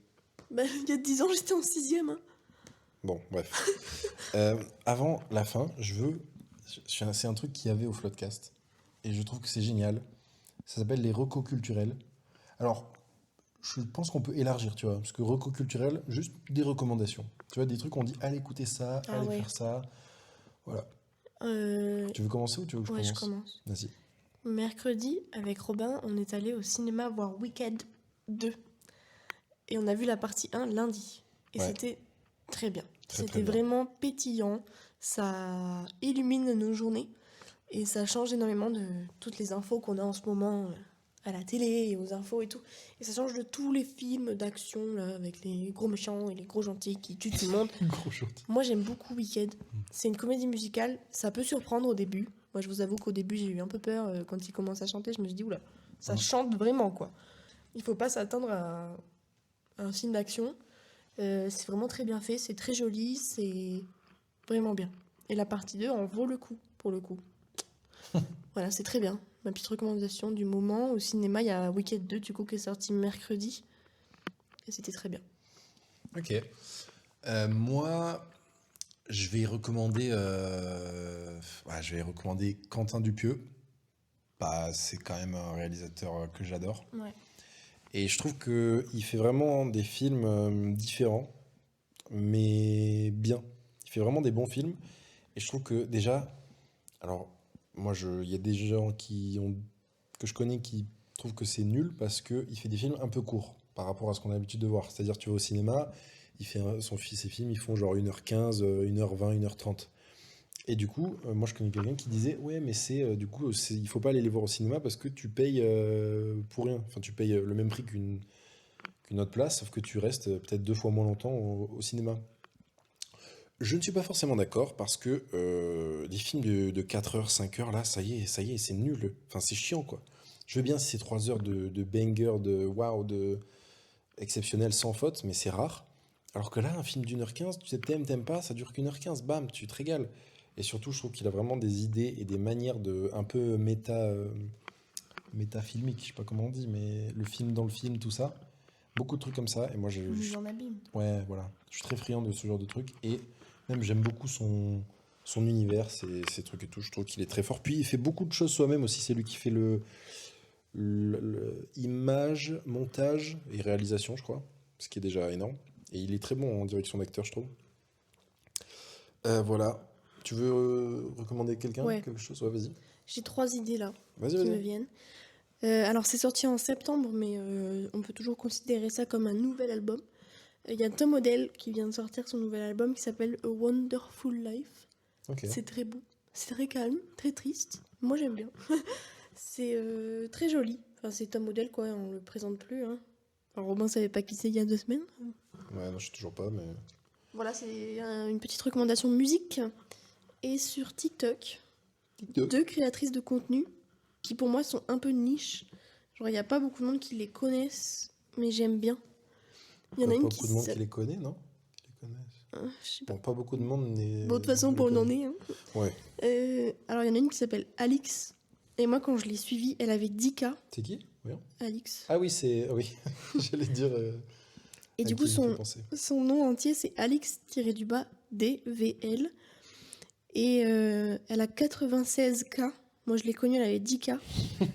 Bah, il y a 10 ans, j'étais en 6ème. Hein. Bon, bref. Avant la fin, c'est un truc qu'il y avait au Floodcast. Et je trouve que c'est génial. Ça s'appelle les recos culturels. Alors, je pense qu'on peut élargir, tu vois. Parce que recos culturels, juste des recommandations. Tu vois, des trucs on dit, allez écouter ça, Ah allez ouais. faire ça. Voilà. Euh, Tu veux commencer ou tu veux que ouais, je je commence commence. Vas-y. Mercredi, avec Robin, on est allé au cinéma voir Wicked 2. Et on a vu la partie 1 lundi. Et Ouais. c'était très bien. Très, très C'était bien. vraiment pétillant. Ça illumine nos journées. Et ça change énormément de toutes les infos qu'on a en ce moment à la télé et aux infos et tout. Et ça change de tous les films d'action là, avec les gros méchants et les gros gentils qui tuent tout le monde. Gros shot. Moi, j'aime beaucoup Wicked. C'est une comédie musicale. Ça peut surprendre au début. Moi, je vous avoue qu'au début, j'ai eu un peu peur quand il commence à chanter. Je me suis dit, oula, ça Mhm. chante vraiment, quoi. Il faut pas s'attendre à un film d'action. C'est vraiment très bien fait. C'est très joli. C'est vraiment bien. Et la partie 2 en vaut le coup, pour le coup. Voilà, c'est très bien. Ma petite recommandation du moment. Au cinéma, il y a Wicked 2, du coup, qui est sorti mercredi. Et c'était très bien. Ok. Moi, je vais recommander Quentin Dupieux. Bah, c'est quand même un réalisateur que j'adore. Ouais. Et je trouve qu'il fait vraiment des films différents, mais bien. Il fait vraiment des bons films. Et je trouve que déjà, alors, moi, il y a des gens que je connais qui trouvent que c'est nul parce qu'il fait des films un peu courts par rapport à ce qu'on a l'habitude de voir. C'est-à-dire, tu vas au cinéma, ses films, ils font genre 1h15, 1h20, 1h30. Et du coup, moi, je connais quelqu'un qui disait, ouais, mais il faut pas aller les voir au cinéma parce que tu payes pour rien. Enfin, tu payes le même prix qu'une autre place, sauf que tu restes peut-être 2 fois moins longtemps au cinéma. Je ne suis pas forcément d'accord parce que des films de 4 heures, 5 heures, là, ça y est, c'est nul. Enfin, c'est chiant, quoi. Je veux bien si c'est 3 heures de banger, de waouh, de exceptionnel sans faute, mais c'est rare. Alors que là, un film d'1h15, tu t'aimes pas, ça dure qu'1h15, bam, tu te régales. Et surtout, je trouve qu'il a vraiment des idées et des manières de un peu métafilmique, je sais pas comment on dit, mais le film dans le film, tout ça. Beaucoup de trucs comme ça. Et moi, Mise en abîme. ouais, voilà. Je suis très friand de ce genre de trucs. Et même, j'aime beaucoup son univers, ses trucs et tout. Je trouve qu'il est très fort. Puis, il fait beaucoup de choses soi-même aussi. C'est lui qui fait image, montage et réalisation, je crois. Ce qui est déjà énorme. Et il est très bon en direction d'acteur, je trouve. Voilà. Tu veux recommander quelqu'un? Ouais. Quelque chose? Ouais, vas-y. J'ai 3 idées là Vas-y, qui me vas-y. viennent. Alors c'est sorti en septembre, mais on peut toujours considérer ça comme un nouvel album. Il y a Tom Odell qui vient de sortir son nouvel album qui s'appelle A Wonderful Life. Ok. C'est très beau, c'est très calme, très triste. Moi j'aime bien. C'est très joli. Enfin, c'est Tom Odell quoi, on le présente plus. Hein. Alors Robin savait pas qui c'est il y a 2 semaines. Ouais, non, je sais toujours pas, mais. Voilà, c'est une petite recommandation musique. Et sur TikTok, 2 créatrices de contenu qui pour moi sont un peu niche. Genre il n'y a pas beaucoup de monde qui les connaissent, mais j'aime bien. Il y en a Pas une beaucoup de monde qui les connaît, non? Qui les connaissent. Je sais pas. Bon, pas beaucoup de monde n'est. Bon, de toute façon, les pour le connaît. nez. Hein. Ouais. Alors il y en a une qui s'appelle Alix. Et moi quand je l'ai suivie, elle avait 10K. C'est qui? Voyons. Alix. Ah oui, c'est. Oui, j'allais dire. Et à du qui coup il me fait penser. son nom entier c'est Alix-DVL. Et elle a 96K. Moi je l'ai connue, elle avait 10K.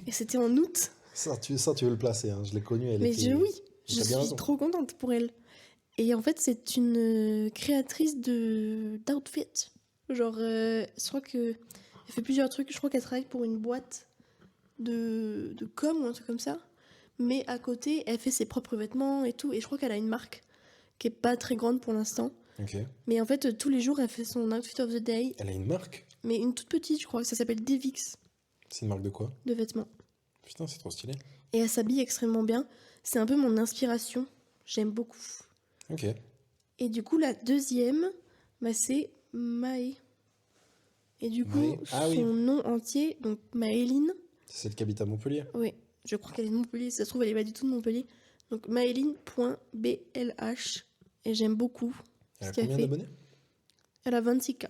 Et c'était en août. Ça, tu veux le placer, hein. Je l'ai connue, elle Mais était. oui, je T'as bien suis raison. trop contente pour elle. Et en fait, c'est une créatrice d'outfits. Genre, je crois que elle fait plusieurs trucs. Je crois qu'elle travaille pour une boîte de com ou un truc comme ça. Mais à côté, elle fait ses propres vêtements et tout. Et je crois qu'elle a une marque qui est pas très grande pour l'instant. Ok. Mais en fait, tous les jours, elle fait son outfit of the day. Elle a une marque? Mais une toute petite, je crois. Ça s'appelle Devix C'est une marque de quoi? de vêtements. Putain, c'est trop stylé. Et elle s'habille extrêmement bien. C'est un peu mon inspiration. J'aime beaucoup. Ok. Et du coup, la deuxième, bah, c'est Maë. Et du coup, Maë. Ah son oui. nom entier, donc Maëline, C'est celle qui habite à Montpellier. oui, je crois qu'elle est de Montpellier, si ça se trouve, elle est pas du tout de Montpellier. Donc Maëline.blh. Et j'aime beaucoup Elle ce a qu'elle combien fait. d'abonnés? Elle a 26K.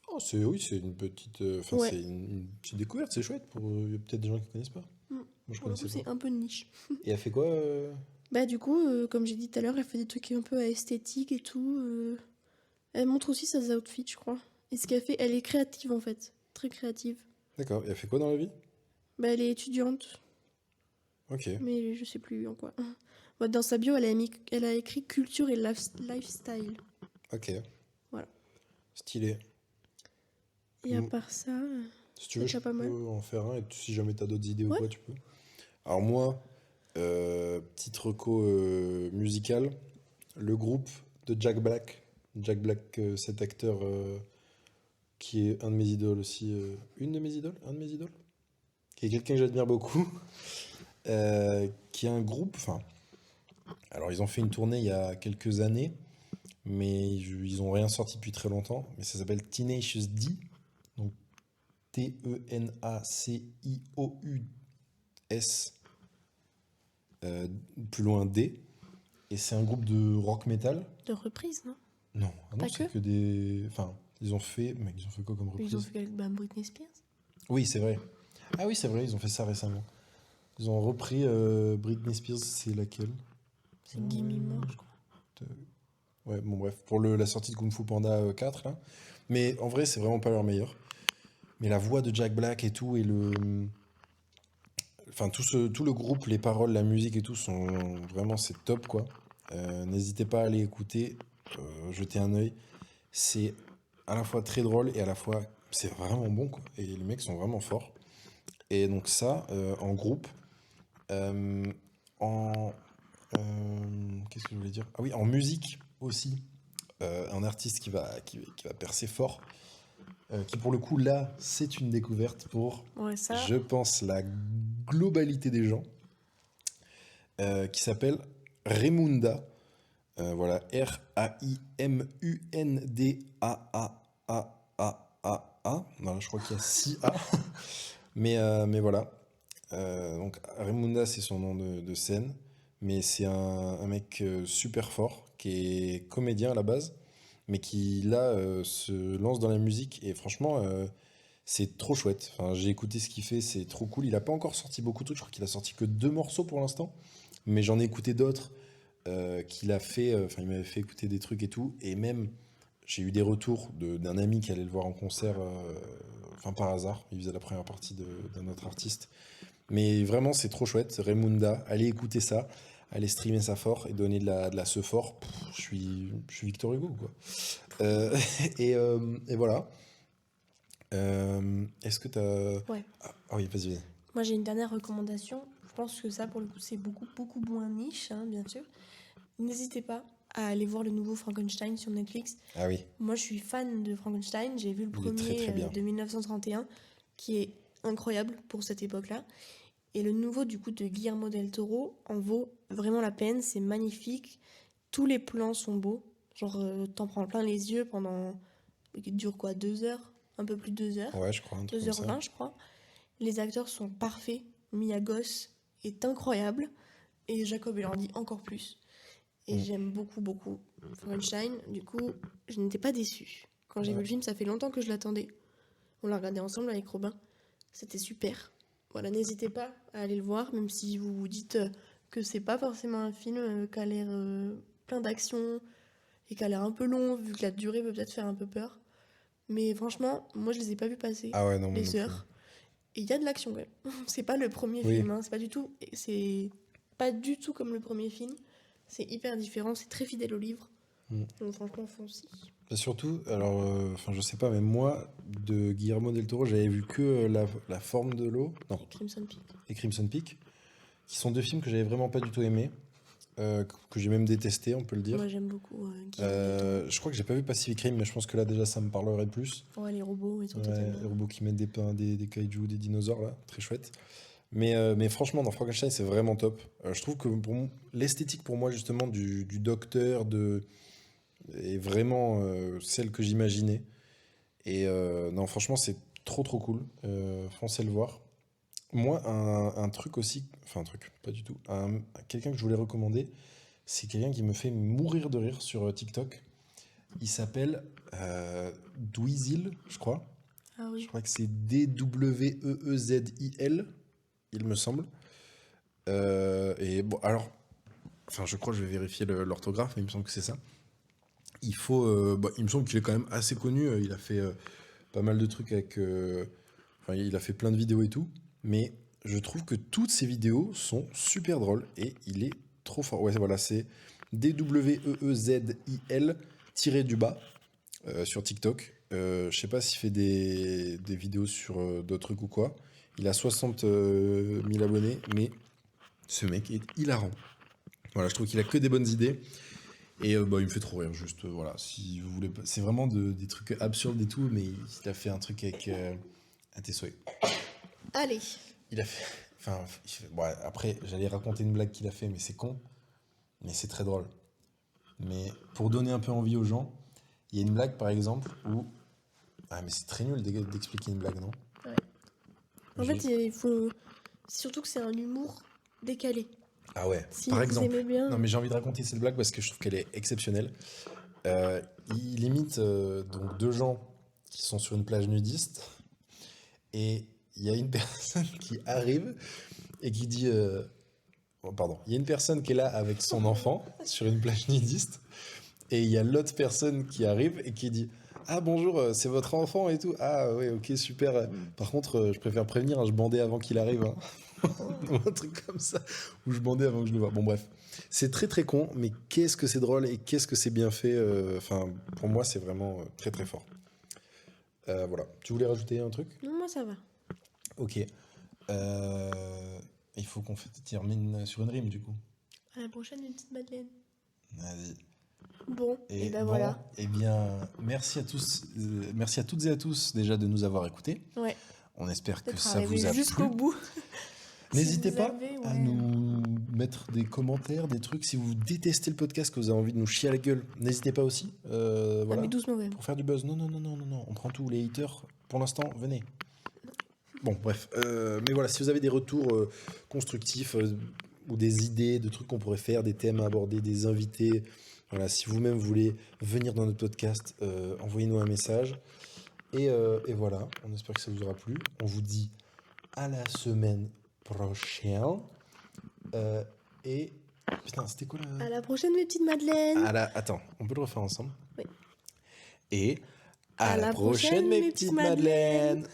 Oh, oui, c'est une petite. Enfin, Ouais. c'est une petite découverte, c'est chouette. Il y a peut-être des gens qui connaissent pas. Moi, je Pour le coup, connaissais c'est pas. un peu niche. Et elle fait quoi Bah, du coup, comme j'ai dit tout à l'heure, elle fait des trucs un peu esthétiques et tout. Elle montre aussi ses outfits, je crois. Et ce qu'elle fait, elle est créative en fait. Très créative. D'accord. Et elle fait quoi dans la vie? Bah, elle est étudiante. Ok. Mais je sais plus en quoi. Ouais, dans sa bio, elle a écrit culture et lifestyle. Ok. Voilà. Stylé. Et à Mm. part ça, Si tu veux, déjà je pas mal. peux en faire un. Et si jamais t'as d'autres idées ou Ouais. quoi, tu peux. Alors, moi, petite reco musicale. Le groupe de Jack Black. Jack Black, cet acteur qui est un de mes idoles aussi. Une de mes idoles? Un de mes idoles? Qui est quelqu'un que j'admire beaucoup. Qui est un groupe. Enfin, alors, ils ont fait une tournée il y a quelques années. Mais ils ont rien sorti depuis très longtemps. Mais ça s'appelle Tenacious D. Donc Tenacious, plus loin D. Et c'est un groupe de rock metal. De reprise, non? Non, ah non, Pas c'est que que des. Enfin, ils ont fait. Mais ils ont fait quoi comme reprise? Ils ont fait avec Britney Spears. Oui, c'est vrai. Ah oui, c'est vrai, ils ont fait ça récemment. Ils ont repris Britney Spears, c'est laquelle? C'est Gimme More, je crois. Ouais, bon, bref, pour la sortie de Kung Fu Panda 4, là. Mais en vrai, c'est vraiment pas leur meilleur. Mais la voix de Jack Black et tout, et le. Enfin, tout le groupe, les paroles, la musique et tout sont vraiment, c'est top, quoi. N'hésitez pas à aller écouter, jeter un œil. C'est à la fois très drôle et à la fois, c'est vraiment bon, quoi. Et les mecs sont vraiment forts. Et donc, ça, en groupe. En. Qu'est-ce que je voulais dire? Ah oui, en musique aussi. Un artiste qui va percer fort. Qui pour le coup là c'est une découverte pour Ouais, ça. je pense la globalité des gens qui s'appelle Raimunda. Voilà, Raimundaaaa. Voilà, je crois qu'il y a 6 A. Mais voilà. Donc Raimunda, c'est son nom de scène. Mais c'est un mec super fort, qui est comédien à la base, mais qui là se lance dans la musique. Et franchement, c'est trop chouette. Enfin, j'ai écouté ce qu'il fait, c'est trop cool. Il a pas encore sorti beaucoup de trucs, je crois qu'il a sorti que 2 morceaux pour l'instant. Mais j'en ai écouté d'autres qu'il a fait. Enfin, il m'avait fait écouter des trucs et tout. Et même, j'ai eu des retours d'un ami qui allait le voir en concert, enfin par hasard. Il faisait la première partie d'un autre artiste. Mais vraiment, c'est trop chouette. Raimunda, allez écouter ça. Allez streamer ça fort et donner de la ce fort. Pff, je suis Victor Hugo, quoi. Euh, et voilà. Est-ce que t'as... Ouais. Ah oui, vas-y. Moi, j'ai une dernière recommandation. Je pense que ça, pour le coup, c'est beaucoup, beaucoup moins niche, hein, bien sûr. N'hésitez pas à aller voir le nouveau Frankenstein sur Netflix. Ah oui, Moi, je suis fan de Frankenstein. J'ai vu le il est très premier très bien. de 1931, qui est incroyable pour cette époque-là. Et le nouveau, du coup, de Guillermo del Toro en vaut vraiment la peine. C'est magnifique. Tous les plans sont beaux. Genre, t'en prends plein les yeux pendant... Il dure quoi, 2 heures? Un peu plus de 2 heures. Ouais, je crois, un truc comme ça. 2h20, je crois. Les acteurs sont parfaits. Mia Goth est incroyable. Et Jacob Elordi encore plus. Et j'aime beaucoup, beaucoup Frankenstein. Du coup, je n'étais pas déçue. Quand j'ai vu le film, ça fait longtemps que je l'attendais. On l'a regardé ensemble avec Robin. C'était super. Voilà, n'hésitez pas à aller le voir, même si vous vous dites que c'est pas forcément un film qui a l'air plein d'action et qui a l'air un peu long, vu que la durée peut peut-être faire un peu peur. Mais franchement, moi je les ai pas vus passer, Ah ouais, non, moi non les plus. heures. Et il y a de l'action quand même. C'est pas le premier Oui. film, hein, c'est pas du tout comme le premier film. C'est hyper différent, c'est très fidèle au livre. Donc franchement, foncez. Et surtout, alors, enfin, je sais pas, mais moi, de Guillermo del Toro, j'avais vu que la forme de l'eau, non, Et Crimson Peak. et Crimson Peak, qui sont 2 films que j'avais vraiment pas du tout aimés, que j'ai même détesté, on peut le dire. Moi j'aime beaucoup Guillermo del Je crois que j'ai pas vu Pacific Rim, mais je pense que là déjà ça me parlerait plus. Toro. Ouais, les robots et tout. Ouais, les robots qui mettent des kaiju, des dinosaures là, très chouette. Mais franchement, dans Frankenstein, c'est vraiment top. Je trouve que l'esthétique pour moi justement du docteur est vraiment celle que j'imaginais. Et non, franchement, c'est trop trop cool. Foncez le voir. Moi, un truc aussi, enfin un truc, pas du tout. Quelqu'un que je voulais recommander, c'est quelqu'un qui me fait mourir de rire sur TikTok. Il s'appelle Dweezil, je crois. Ah Je oui. crois que c'est Dweezil, il me semble. Et bon, alors, enfin, je crois que je vais vérifier l'orthographe, mais il me semble que c'est ça. Il me semble qu'il est quand même assez connu. Il a fait pas mal de trucs avec. Enfin, il a fait plein de vidéos et tout. Mais je trouve que toutes ses vidéos sont super drôles et il est trop fort. Ouais, voilà, c'est Dweezil-du-bas sur TikTok. Je sais pas s'il fait des vidéos sur d'autres trucs ou quoi. Il a 60 000 abonnés, mais ce mec est hilarant. Voilà, je trouve qu'il a que des bonnes idées. Et il me fait trop rire, juste, voilà. Si vous voulez, c'est vraiment des trucs absurdes et tout, mais il a fait un truc avec un tes souhaits. Allez. Il a fait. Enfin, bon, après, j'allais raconter une blague qu'il a fait, mais c'est con. Mais c'est très drôle. Mais pour donner un peu envie aux gens, il y a une blague, par exemple, où. Ah, mais c'est très nul d'expliquer une blague, non? Ouais. En fait, il faut... Surtout que c'est un humour décalé. Ah ouais, Si par vous exemple. aimez bien... Non, mais j'ai envie de raconter cette blague parce que je trouve qu'elle est exceptionnelle. Il imite donc 2 gens qui sont sur une plage nudiste. Et il y a une personne qui arrive et qui dit... oh, pardon. Il y a une personne qui est là avec son enfant sur une plage nudiste. Et il y a l'autre personne qui arrive et qui dit... Ah bonjour, c'est votre enfant et tout. Ah ouais, ok, super. Par contre, je préfère prévenir, hein, je bandais avant qu'il arrive. Hein. Ou un truc comme ça, où je bandais avant que je le voie. Bon bref, c'est très très con, mais qu'est-ce que c'est drôle et qu'est-ce que c'est bien fait. Enfin, pour moi, c'est vraiment très très fort. Voilà. Tu voulais rajouter un truc? Non, moi ça va. Ok. Il faut qu'on termine sur une rime du coup. À la prochaine, une petite Madeleine. Vas-y. Bon, et ben bon, voilà. Eh bien, merci à tous, merci à toutes et à tous déjà de nous avoir écoutés. Ouais. On espère que D'être ça arrivé vous a jusqu'au plu. bout. N'hésitez Si vous pas avez, à ouais. nous mettre des commentaires, des trucs. Si vous détestez le podcast, que vous avez envie de nous chier à la gueule, n'hésitez pas aussi. Ah, Voilà. mais doucement quand même. Pour faire du buzz. Non, non, non, non, non, non. On prend tous les haters. Pour l'instant, venez. Bon, bref. Mais voilà, si vous avez des retours constructifs ou des idées de trucs qu'on pourrait faire, des thèmes à aborder, des invités, voilà, si vous-même voulez venir dans notre podcast, envoyez-nous un message. Et voilà, on espère que ça vous aura plu. On vous dit à la semaine prochaine. Et putain, c'était quoi À la prochaine, mes petites madeleines. Attends, on peut le refaire ensemble. Oui. Et à la prochaine, mes petites madeleines.